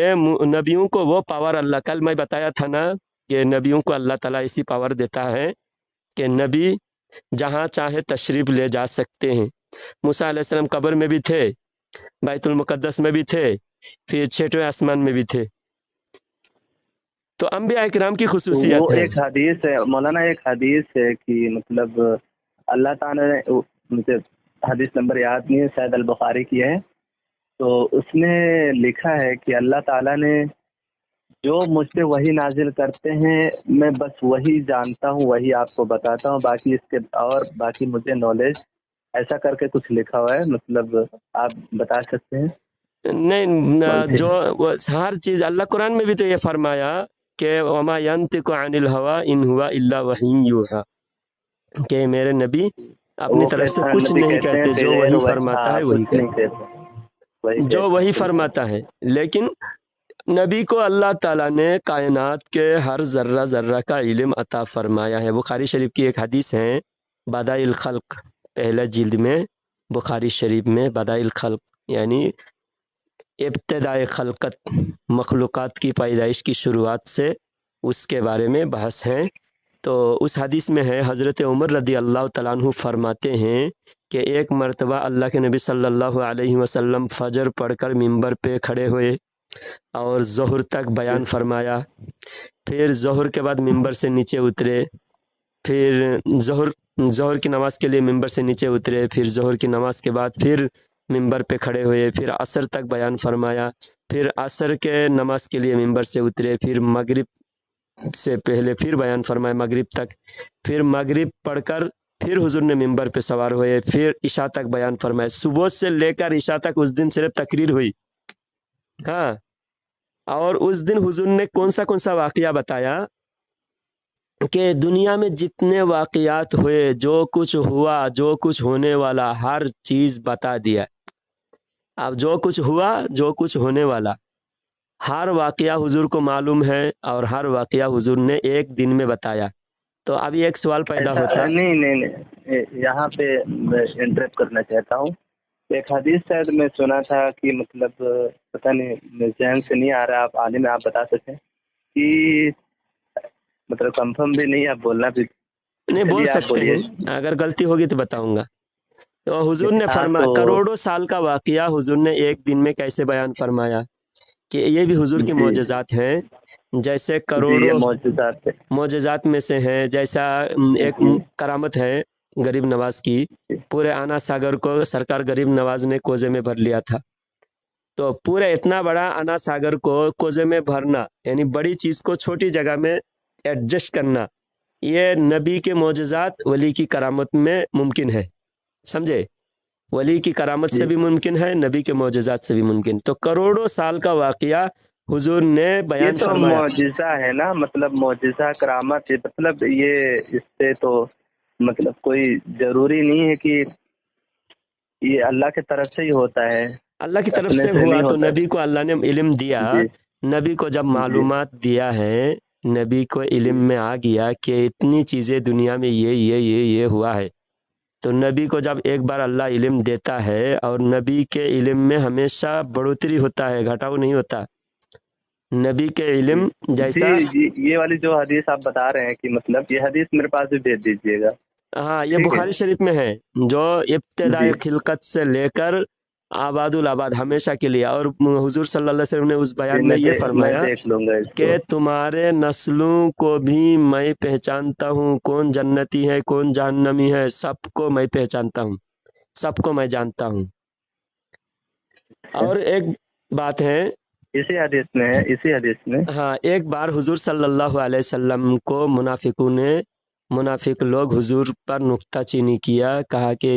नबियों को वो पावर अल्लाह, कल मैं बताया था ना कि नबियों को अल्लाह ताला ऐसी पावर देता है कि नबी जहाँ चाहे तशरीफ ले जा सकते हैं। मूसा अलैहिस्सलाम कब्र में भी थे, बैतुल मुक़द्दस में भी थे, फिर 6वें आसमान में भी थे। तो अंबिया इकराम की तो वो खुसूसियत है। एक हदीस है मौलाना, एक हदीस है कि मतलब अल्लाह ताला ने मुझे हदीस नंबर याद नहीं है, शायद अल बुखारी की है। तो उसमें लिखा है कि अल्लाह ताला ने जो मुझ पे वही नाजिल करते हैं, मैं बस वही जानता हूँ, वही आपको बताता हूँ, बाकी इसके और बाकी मुझे नॉलेज, ऐसा करके कुछ लिखा हुआ है। मतलब आप बता सकते हैं नहीं कौन से? जो हर चीज़ अल्लाह कुरान में भी तो ये फरमाया कि वमा यंतिकु अनिल हवा इन हुआ इल्ला वही यूहा, कि मेरे नबी अपनी वो तरफ से कहते कुछ नबी नहीं कहते हैं कहते, जो बगैर वही वही, फरमाता हाँ है वही कुछ नहीं कहते, कहते, वही जो कहते हैं वही बिल्कुल। फरमाता है। लेकिन नबी को अल्लाह ताला ने कायनात के हर जर्रा जर्रा का इल्म अता फरमाया है। बुखारी शरीफ की एक हदीस है, बदाइल खल्क, पहला जिल्द में बुखारी शरीफ में बदाइल खल्क यानी इब्तिदाए खलकत, मखलूक़ात की पैदाइश की शुरुआत से उसके बारे में बहस है। तो उस हदीस में है, हज़रत उमर रदी अल्लाह तआला अन्हु फरमाते हैं कि एक मर्तबा अल्लाह के नबी सल्लल्लाहु अलैहि वसल्लम फजर पढ़कर मिंबर पे खड़े हुए और ज़ोहर तक बयान फरमाया। फिर ज़ोहर के बाद मिंबर से नीचे उतरे, फिर ज़ोहर की नमाज के लिए मिंबर से नीचे उतरे, फिर ज़ोहर की नमाज के बाद फिर मिंबर पे खड़े हुए, फिर असर तक बयान फरमाया, फिर असर के नमाज के लिए मिंबर से उतरे, फिर मगरिब से पहले फिर बयान फरमाया मगरिब तक, फिर मगरिब पढ़कर फिर हुजूर ने मिंबर पे सवार हुए, फिर इशा तक बयान फरमाया। सुबह से लेकर इशा तक उस दिन सिर्फ तकरीर हुई। हाँ, और उस दिन हुजूर ने कौन सा वाकया बताया कि दुनिया में जितने वाकयात हुए, जो कुछ हुआ, जो कुछ होने वाला, हर चीज़ बता दिया। अब जो कुछ हुआ, जो कुछ होने वाला, हर वाकया हुजूर को मालूम है और हर वाकया हुजूर ने एक दिन में बताया। तो अभी एक सवाल पैदा ऐसा होता, नहीं नहीं नहीं, यहाँ पे मैं इंटरप्ट करना चाहता हूँ। एक हदीस शायद मैं सुना था कि मतलब पता नहीं, मेरे ज़हन से नहीं आ रहा, आप आलिम हैं, आप बता सकते हैं कि मतलब कंफर्म भी नहीं, आप बोलना भी, नहीं बोल चलिए आप सकते बोलिए। हैं, अगर गलती होगी तो बताऊंगा। तो हुजूर ने हाँ फरमा तो करोड़ों साल का वाकया हुजूर ने एक दिन में कैसे बयान फरमाया, कि ये भी हुजूर की जी मोजज़ात हैं। जैसे जी, ये करोड़ों मौजूदात है। मोजज़ात में से है, जैसा एक जी करामत है गरीब नवाज की, जी पूरे आना सागर को सरकार गरीब नवाज ने कोजे में भर लिया था। तो पूरे इतना बड़ा आना सागर को कोजे में भरना यानी बड़ी चीज को छोटी जगह में एडजस्ट करना, ये नबी के मोजज़ात वली की करामत में मुमकिन है। समझे? वली की करामत से जी, भी मुमकिन है, नबी के मोजज़ात से भी मुमकिन। तो करोड़ों साल का वाकया हुजूर ने ये बयान तो फरमाया। मौजिज़ा है ना, मतलब मौजिज़ा करामत है, मतलब ये इससे तो मतलब कोई जरूरी नहीं है कि ये अल्लाह की तरफ से ही होता है, अल्लाह की तरफ अपने से से हुआ नहीं तो होता। नबी को अल्लाह ने इल्म दिया। जी नबी को जब जी मालूमात दिया है, नबी को इल्म जी में आ गया कि इतनी चीज़ें दुनिया में ये हुआ है। तो नबी को जब एक बार अल्लाह इल्म देता है, और नबी के इल्म में हमेशा बढ़ोतरी होता है, घटाव नहीं होता। नबी के जी इल्म जी जैसा, जी, ये वाली जो हदीस आप बता रहे हैं कि मतलब ये हदीस मेरे पास भी भेज दीजिएगा। हाँ ये ठीक है बुखारी शरीफ में है, जो इब्तिदाई जी खिलकत से लेकर आबादुल आबाद हमेशा के लिए। और हुजूर सल्लल्लाहु अलैहि वसल्लम ने उस जी, बयान में ये मैं फरमाया देख लूंगा कि इसको। तुम्हारे नस्लों को भी मैं पहचानता हूँ, कौन जन्नती है कौन जहन्नमी है, सबको मैं पहचानता हूँ, सबको मैं जानता हूँ। और एक बात है, इसी हदीस में है, इसी हदीस में हाँ, एक बार हुजूर सल्लल्लाहु अलैहि वसल्लम को मुनाफिक लोग हुजूर पर नुक्ताचीनी किया, कहा कि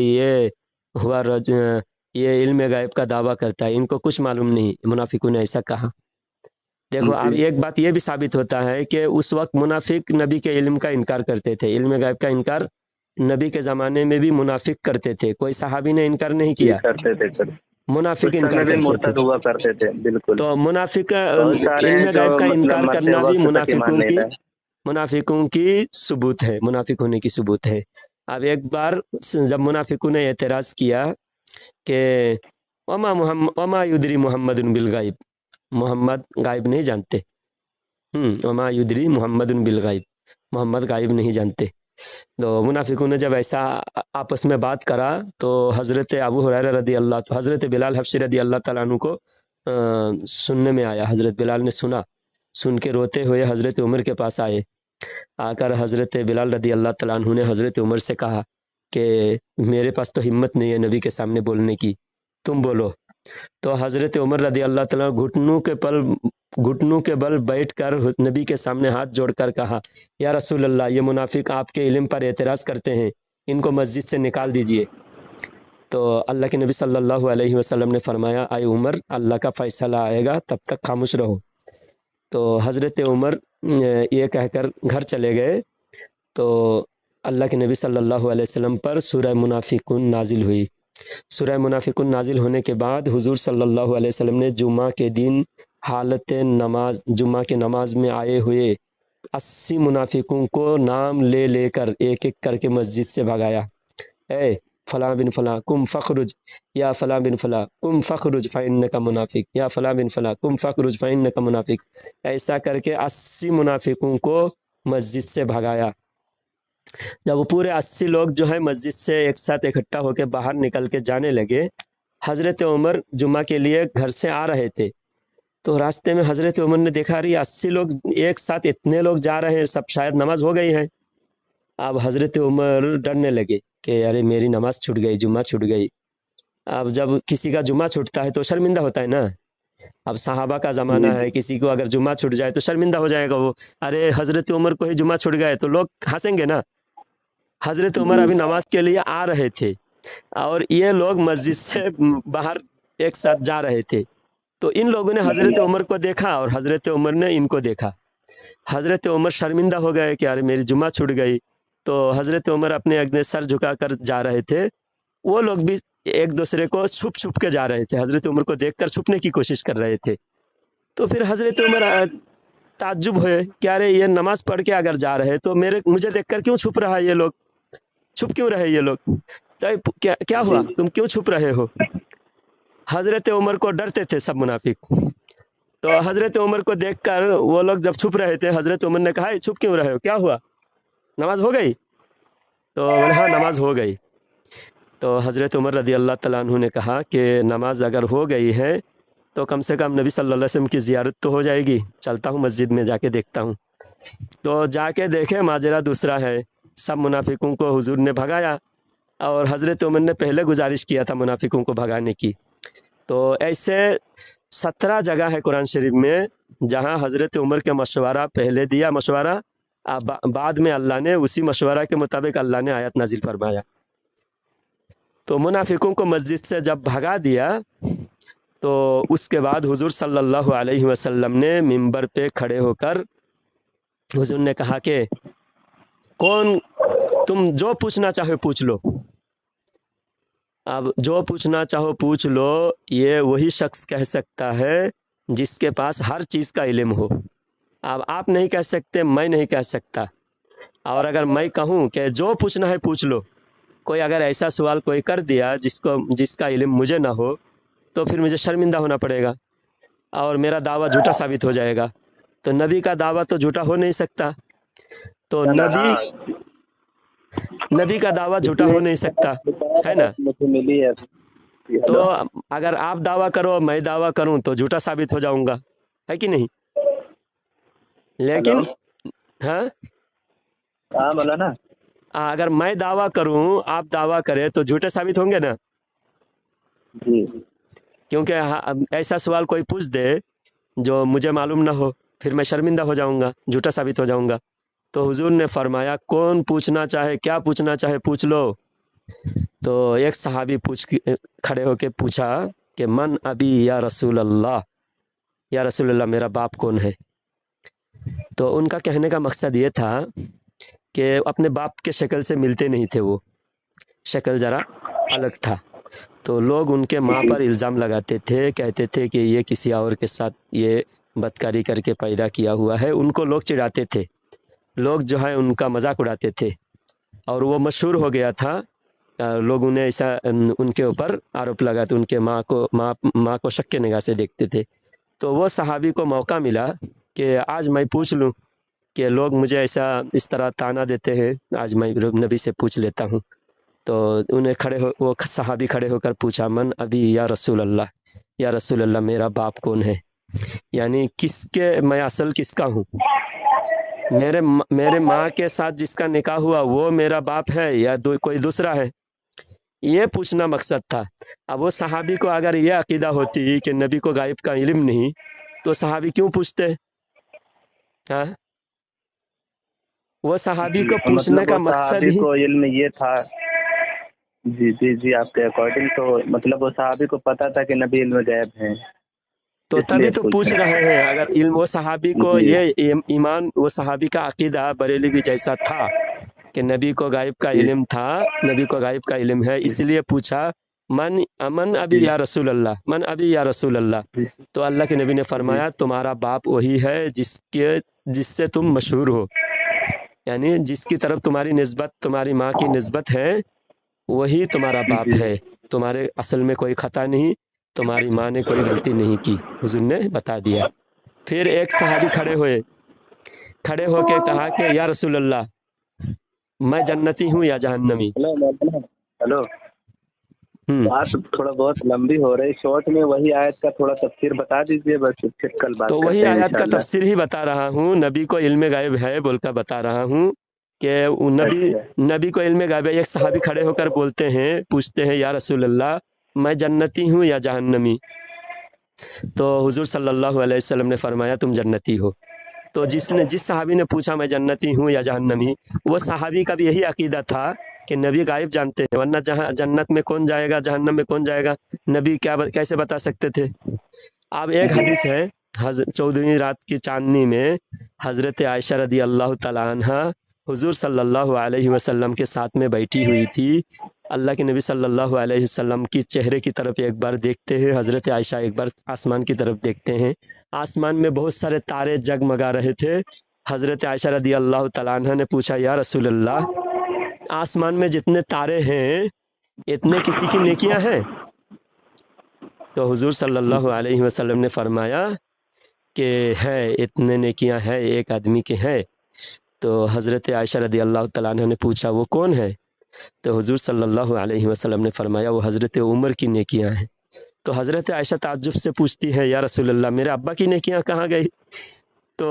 ये इल्म गैब का दावा करता है, इनको कुछ मालूम नहीं, मुनाफिकों ने ऐसा कहा। देखो अब जी एक बात ये भी साबित होता है कि उस वक्त मुनाफिक नबी के इल्म का इनकार करते थे, इल्म गैब का इनकार नबी के ज़माने में भी मुनाफिक करते थे, कोई सहाबी ने इनकार नहीं जी किया, करते थे उस मुनाफिक इनकार समय भी करते थे। मुर्तद हुआ करते थे, बिल्कुल। तो मुनाफिक बहुत सारे हैं इल्म जो गैब का मतलब इनकार मरते करना भी वक्त तक ईमान नहीं लाए। मुनाफिकों की सबूत है, मुनाफिक होने की सबूत है। अब एक बार जब मुनाफिकों ने एतराज़ किया कि वमा युदरी मोहम्मद बिल गायब, मोहम्मद गायब नहीं जानते, वमा युदरी मोहम्मद बिल गायब, मोहम्मद गायब नहीं जानते। तो मुनाफिकों ने जब ऐसा आपस में बात करा तो हज़रत अबू हुरैरा रदी अल्लाह, तो हज़रत बिलाल हबशी रदी अल्लाह तआला अन्हु को सुनने में आया, हज़रत बिलाल ने सुना, सुन के रोते हुए हज़रत उमर के पास आए। आकर हज़रत बिलाल रदी अल्लाह तआला अन्हु ने हज़रत उमर से कहा कि मेरे पास तो हिम्मत नहीं है नबी के सामने बोलने की, तुम बोलो। तो हज़रत उमर रदी अल्लाह तआला घुटनों के बल बैठकर नबी के सामने हाथ जोड़कर कहा, या रसूल अल्लाह, ये मुनाफिक आपके इल्म पर एतराज़ करते हैं, इनको मस्जिद से निकाल दीजिए। तो अल्लाह के नबी सल्लल्लाहु अलैहि वसल्लम ने फरमाया, आए उमर, अल्लाह का फ़ैसला आएगा, तब तक खामोश रहो। तो हज़रत उमर ये कहकर घर चले गए। तो अल्लाह के नबी सल्लल्लाहु अलैहि वसल्लम पर सूरह मुनाफिकून नाजिल हुई। सूरह मुनाफिकून नाजिल होने के बाद हुजूर सल्लल्लाहु अलैहि वसल्लम ने जुमा के दिन हालत नमाज, जुमा के नमाज में आए हुए 80 मुनाफिकों को नाम ले लेकर एक एक करके मस्जिद से भगाया। ए फला बिन फला कुम फ़खरुज, या फला बिन फला कुम फ़खरुज फ़इन्नका मुनाफिक, या फला बिन फला कुम फ़खरुज फ़इन्नका मुनाफिक। ऐसा करके 80 मुनाफिकों को मस्जिद से भगाया। जब वो पूरे 80 लोग जो है मस्जिद से एक साथ इकट्ठा होकर बाहर निकल के जाने लगे, हज़रत उमर जुम्मा के लिए घर से आ रहे थे। तो रास्ते में हज़रत उमर ने देखा, अरे 80 लोग एक साथ, इतने लोग जा रहे हैं, सब शायद नमाज हो गई है। अब हज़रत उमर डरने लगे कि अरे मेरी नमाज छूट गई, जुम्मा छूट गई। अब जब किसी का जुम्मा छूटता है तो शर्मिंदा होता है ना। अब सहाबा का ज़माना है, किसी को अगर जुम्मा छूट जाए तो शर्मिंदा हो जाएगा वो, अरे हज़रत उमर को ही जुम्मा छूट गए, तो लोग हंसेंगे ना। हज़रत उमर अभी नमाज के लिए आ रहे थे और ये लोग मस्जिद से बाहर एक साथ जा रहे थे। तो इन लोगों ने हज़रत उमर को देखा और हज़रत उमर ने इनको देखा। हज़रत उमर शर्मिंदा हो गए कि अरे मेरी जुम्मा छूट गई। तो हज़रत उमर अपने अगले सर झुकाकर जा रहे थे, वो लोग भी एक दूसरे को छुप छुप के जा रहे थे, हज़रत उमर को देखकर छुपने की कोशिश कर रहे थे। तो फिर हज़रत उमर ताज्जुब हुए कि अरे ये नमाज पढ़ के अगर जा रहे तो मुझे देखकर क्यों छुप रहा है, ये लोग छुप क्यों रहे ये लोग, तो क्या हुआ, तुम क्यों छुप रहे हो। हज़रत उमर को डरते थे सब मुनाफिक। तो हज़रत उमर को देखकर वो लोग जब छुप रहे थे, हज़रत उमर ने कहा, छुप क्यों रहे हो, क्या हुआ, नमाज हो गई। तो बोले हाँ नमाज हो गई। तो हज़रत उमर रदी अल्लाह तआला अन्हु ने कहा कि नमाज अगर हो गई है तो कम से कम नबी सल्लल्लाहु अलैहि वसल्लम की ज़ियारत तो हो जाएगी, चलता हूँ मस्जिद में जाके देखता हूँ। तो जाके देखे माजरा दूसरा है, सब मुनाफिकों को हुजूर ने भगाया और हज़रत उमर ने पहले गुजारिश किया था मुनाफिकों को भगाने की। तो ऐसे 17 जगह है कुरान शरीफ में जहाँ हज़रत उमर के मशवरा पहले दिया मशवरा, बाद में अल्लाह ने उसी मशवरा के मुताबिक अल्लाह ने आयत नाजिल फरमाया। तो मुनाफिकों को मस्जिद से जब भगा दिया तो उसके बाद हुजूर सल्लल्लाहु अलैहि वसल्लम ने मिंबर पे खड़े होकर हुजूर ने कहा कि कौन, तुम जो पूछना चाहो पूछ लो। अब जो पूछना चाहो पूछ लो, ये वही शख्स कह सकता है जिसके पास हर चीज़ का इल्म हो। अब आप नहीं कह सकते, मैं नहीं कह सकता। और अगर मैं कहूँ कि जो पूछना है पूछ लो, कोई अगर ऐसा सवाल कोई कर दिया जिसका इल्म मुझे ना हो, तो फिर मुझे शर्मिंदा होना पड़ेगा और मेरा दावा झूठा साबित हो जाएगा। तो नबी का दावा तो झूठा हो नहीं सकता। तो नबी का दावा झूठा हो नहीं सकता, है ना। मुझे मिली है। तो अगर आप दावा करो मैं दावा करूं तो झूठा साबित हो जाऊंगा, है कि नहीं। लेकिन हाँ, बोला ना। अगर मैं दावा करूं आप दावा करें तो झूठे साबित होंगे ना। जी کیونکہ اب ایسا سوال کوئی پوچھ دے جو مجھے معلوم نہ ہو، پھر میں شرمندہ ہو جاؤں گا، جھوٹا ثابت ہو جاؤں گا۔ تو حضور نے فرمایا کون پوچھنا چاہے، کیا پوچھنا چاہے پوچھ لو۔ تو ایک صحابی کھڑے ہو کے پوچھا کہ من ابی یا رسول اللہ، یا رسول اللہ میرا باپ کون ہے؟ تو ان کا کہنے کا مقصد یہ تھا کہ اپنے باپ کے شکل سے ملتے نہیں تھے، وہ شکل ذرا الگ تھا، تو لوگ ان کے ماں پر الزام لگاتے تھے، کہتے تھے کہ یہ کسی اور کے ساتھ یہ بدکاری کر کے پیدا کیا ہوا ہے۔ ان کو لوگ چڑھاتے تھے، لوگ جو ہے ان کا مذاق اڑاتے تھے، اور وہ مشہور ہو گیا تھا۔ لوگوں نے ایسا ان کے اوپر آروپ لگاتے، ان کے ماں کو شک کے نگاہ سے دیکھتے تھے۔ تو وہ صحابی کو موقع ملا کہ آج میں پوچھ لوں، کہ لوگ مجھے اس طرح تانا دیتے ہیں، آج میں نبی سے پوچھ لیتا ہوں۔ تو وہ صحابی کھڑے ہو کر پوچھا من ابی یا رسول اللہ، یا رسول اللہ میرا باپ کون ہے؟ یعنی میں اصل کس کا ہوں؟ میرے ماں کے ساتھ جس کا نکاح ہوا وہ میرا باپ ہے یا کوئی دوسرا ہے؟ یہ پوچھنا مقصد تھا۔ اب وہ صحابی کو اگر یہ عقیدہ ہوتی کہ نبی کو غائب کا علم نہیں، تو صحابی کیوں پوچھتے؟ ہاں، وہ صحابی کو پوچھنے مطلب کا وہ مقصد صحابی ہی، کو علم یہ تھا، جی آپ کے اکارڈنگ تو مطلب وہ صحابی کو پتا تھا کہ نبی علم غیب ہیں، تو اس تبھی لیے تو پوچھ رہے ہیں۔ اگر علم وہ صحابی کو جی یہ ایمان، وہ صحابی کا عقیدہ بریلی بھی جیسا تھا کہ نبی کو غائب کا جی علم تھا، نبی کو غائب کا علم ہے، اس لیے پوچھا من ابی جی یا رسول اللہ، من ابی یا رسول اللہ۔ جی تو اللہ کے نبی نے جی فرمایا تمہارا باپ وہی ہے جس سے تم مشہور ہو، یعنی جس کی طرف تمہاری نسبت، تمہاری ماں کی نسبت ہے، وہی تمہارا باپ جی ہے، تمہارے اصل میں کوئی خطا نہیں، تمہاری ماں نے کوئی غلطی نہیں کی، حضور نے بتا دیا۔ پھر ایک صحابی کھڑے ہو کے کہا کہ یا رسول اللہ میں جنتی ہوں یا جہنمی؟ ہلو، ہوں بات تھوڑا بہت لمبی ہو رہی، شارٹ میں وہی آیت کا تھوڑا تفسیر بتا دیجیے، بس پھر کل تو بات وہی کرتے ہیں آیات کا انشاءاللہ۔ تفسیر ہی بتا رہا ہوں، نبی کو علم غائب ہے بول کر بتا رہا ہوں کہ اچھا نبی کو علم غائب ہے۔ ایک صحابی کھڑے ہو کر بولتے ہیں، پوچھتے ہیں یا رسول اللہ میں جنتی ہوں یا جہنمی؟ تو حضور صلی اللہ علیہ وسلم نے فرمایا تم جنتی ہو۔ تو جس صحابی نے پوچھا میں جنتی ہوں یا جہنمی، وہ صحابی کا بھی یہی عقیدہ تھا کہ نبی غائب جانتے ہیں، ورنہ جنت میں کون جائے گا، جہنم میں کون جائے گا، نبی کیسے بتا سکتے تھے؟ اب ایک جی حدیث ہے 14ویں رات کی چاندنی میں حضرت عائشہ رضی اللہ تعالی عنہ حضور صلی اللہ علیہ وسلم کے ساتھ میں بیٹھی ہوئی تھی۔ اللہ کے نبی صلی اللہ علیہ وسلم کی چہرے کی طرف ایک بار دیکھتے ہیں، حضرت عائشہ ایک بار آسمان کی طرف دیکھتے ہیں، آسمان میں بہت سارے تارے جگمگا رہے تھے۔ حضرت عائشہ رضی اللہ تعالی عنہ نے پوچھا یا رسول اللہ آسمان میں جتنے تارے ہیں اتنے کسی کی نیکیاں ہیں؟ تو حضور صلی اللہ علیہ وسلم نے فرمایا کہ ہے، اتنے نیکیاں ہیں ایک آدمی کے ہیں۔ تو حضرت عائشہ رضی اللہ تعالیٰ عنہ نے پوچھا وہ کون ہے؟ تو حضور صلی اللہ علیہ وسلم نے فرمایا وہ حضرت عمر کی نیکیاں ہیں۔ تو حضرت عائشہ تعجب سے پوچھتی ہے یا رسول اللہ میرے ابا کی نیکیاں کہاں گئی؟ تو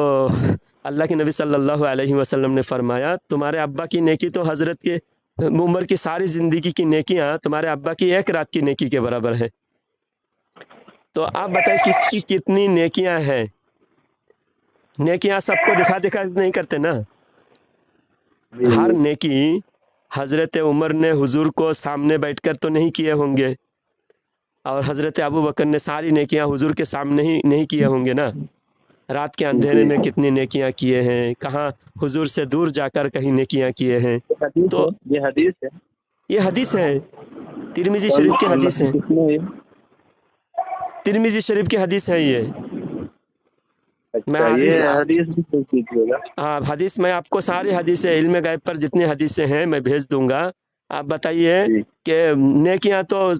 اللہ کے نبی صلی اللہ علیہ وسلم نے فرمایا تمہارے ابا کی نیکی تو حضرت کے عمر کی ساری زندگی کی نیکیاں تمہارے ابا کی ایک رات کی نیکی کے برابر ہے۔ تو آپ بتائیں کس کی کتنی نیکیاں ہیں؟ نیکیاں سب کو دکھا نہیں کرتے نا۔ ہر نیکی حضرت عمر نے حضور کو سامنے بیٹھ کر تو نہیں کیے ہوں گے، اور حضرت ابو بکر نے ساری نیکیاں حضور کے سامنے ہی نہیں کیے ہوں گے نا۔ رات کے اندھیرے میں کتنی نیکیاں کیے ہیں، کہاں حضور سے دور جا کر کہیں نیکیاں کیے ہیں۔ تو یہ حدیث ہے، یہ حدیث ہے، ترمذی شریف کی حدیث ہے، کس میں ترمذی شریف کی حدیث ہے یہ۔ میں اچھا یہ حدیث بھی صحیح کیجیے گا۔ ہاں حدیث میں آپ کو ساری حدیثیں علم غیب پر جتنی حدیثیں ہیں میں بھیج دوں گا۔ آپ بتائیے کہ نیکیاں تو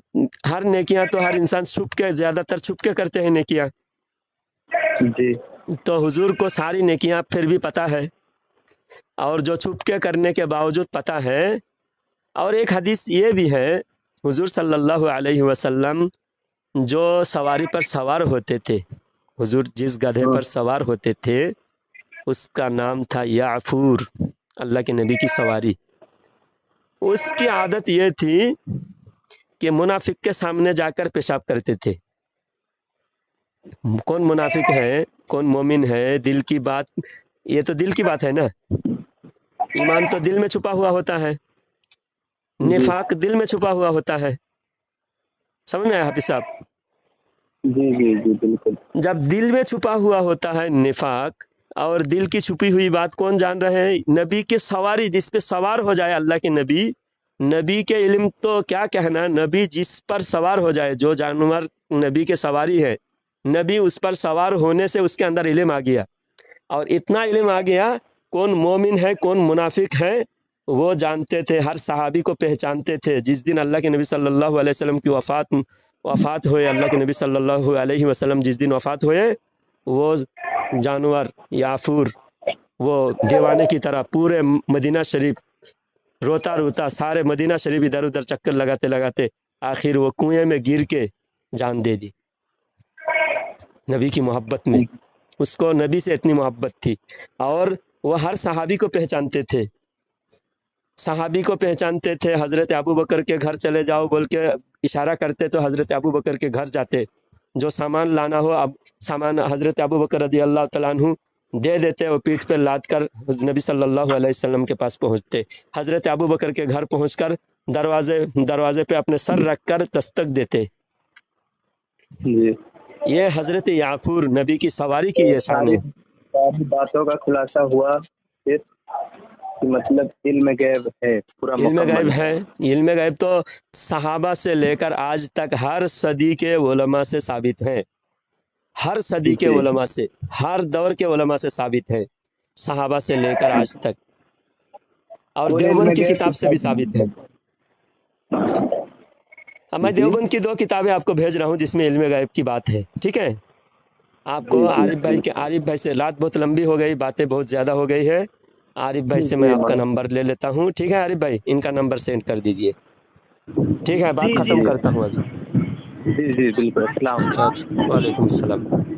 ہر انسان چھپ کے، زیادہ تر چھپ کے کرتے ہیں نیکیاں، جی تو حضور کو ساری نیکیاں پھر بھی پتہ ہے، اور جو چھپ کے کرنے کے باوجود پتہ ہے۔ اور ایک حدیث یہ بھی ہے حضور صلی اللہ علیہ وسلم جو سواری پر سوار ہوتے تھے، حضور جس گدھے پر سوار ہوتے تھے اس کا نام تھا یعفور، اللہ کے نبی کی سواری۔ اس کی عادت یہ تھی کہ منافق کے سامنے جا کر پیشاب کرتے تھے، कौन मुनाफिक है, कौन मोमिन है, दिल की बात, ये तो दिल की बात है ना। ईमान तो दिल में छुपा हुआ होता है, जी निफाक दिल में छुपा हुआ होता है। समझ में आया हाफिज साहब? जी जी जी बिल्कुल। जब दिल में छुपा हुआ होता है निफाक, और दिल की छुपी हुई बात कौन जान रहे हैं? नबी के सवारी, जिस पे सवार हो जाए अल्लाह के नबी, नबी के इल्म तो क्या कहना, नबी जिस पर सवार हो जाए, जो जानवर नबी के सवारी है, नबी उस पर सवार होने से उसके अंदर इल्म आ गया, और इतना इल्म आ गया, कौन मोमिन है कौन मुनाफिक है वो जानते थे, हर सहाबी को पहचानते थे। जिस दिन अल्लाह के नबी सल्लल्लाहु अलैहि वसल्लम की वफ़ात हुए, अल्लाह के नबी सल्लल्लाहु अलैहि वसल्लम जिस दिन वफ़ात हुए, वो जानवर याफूर वो दीवाने की तरह पूरे मदीना शरीफ रोता रोता, सारे मदीना शरीफ इधर उधर चक्कर लगाते लगाते आखिर वो कुएं में गिर के जान दे दी, नबी की मोहब्बत में। उसको नबी से इतनी मोहब्बत थी, और वो हर सहाबी को पहचानते थे, सहाबी को पहचानते थे। हज़रत अबू बकर के घर चले जाओ बोल के इशारा करते तो हज़रत अबू बकर के घर जाते, जो सामान लाना हो अब सामान हज़रत अबू बकर रज़ी अल्लाह तआला अन्हु दे देते, वो पीठ पे लाद कर नबी सल्लल्लाहु अलैहि वसल्लम के पास पहुँचते। हज़रत अबू बकर के घर पहुँचकर दरवाजे पे अपने सर रख कर दस्तक देते। जी ये हज़रत याकूर नबी की सवारी की ये शान है। सारी बातों का खुलासा हुआ फिर कि मतलब इल्म गैब है पूरा इल्म मुकम्मल गैब है। इल्म गैब तो सहाबा से लेकर आज तक हर सदी के उलमा से साबित है, हर सदी के जी उलमा से, हर दौर के उलमा से साबित है, सहाबा से लेकर आज तक, और कोई देवबंद इल्म की गैब किताब से भी साबित है। अब मैं जी देवबंद की 2 किताबें आपको भेज रहा हूँ जिसमें इल्म गैब की बात है, ठीक है? आपको जी आरिफ भाई से, रात बहुत लंबी हो गई, बातें बहुत ज़्यादा हो गई है, आरिफ भाई से मैं जी आपका नंबर ले लेता हूँ, ठीक है आरिफ भाई? इनका नंबर सेंड कर दीजिए, ठीक है? बात जी ख़त्म करता हूँ अभी। जी जी बिल्कुल। अस्सलाम। अच्छा, वालेकुम अस्सलाम।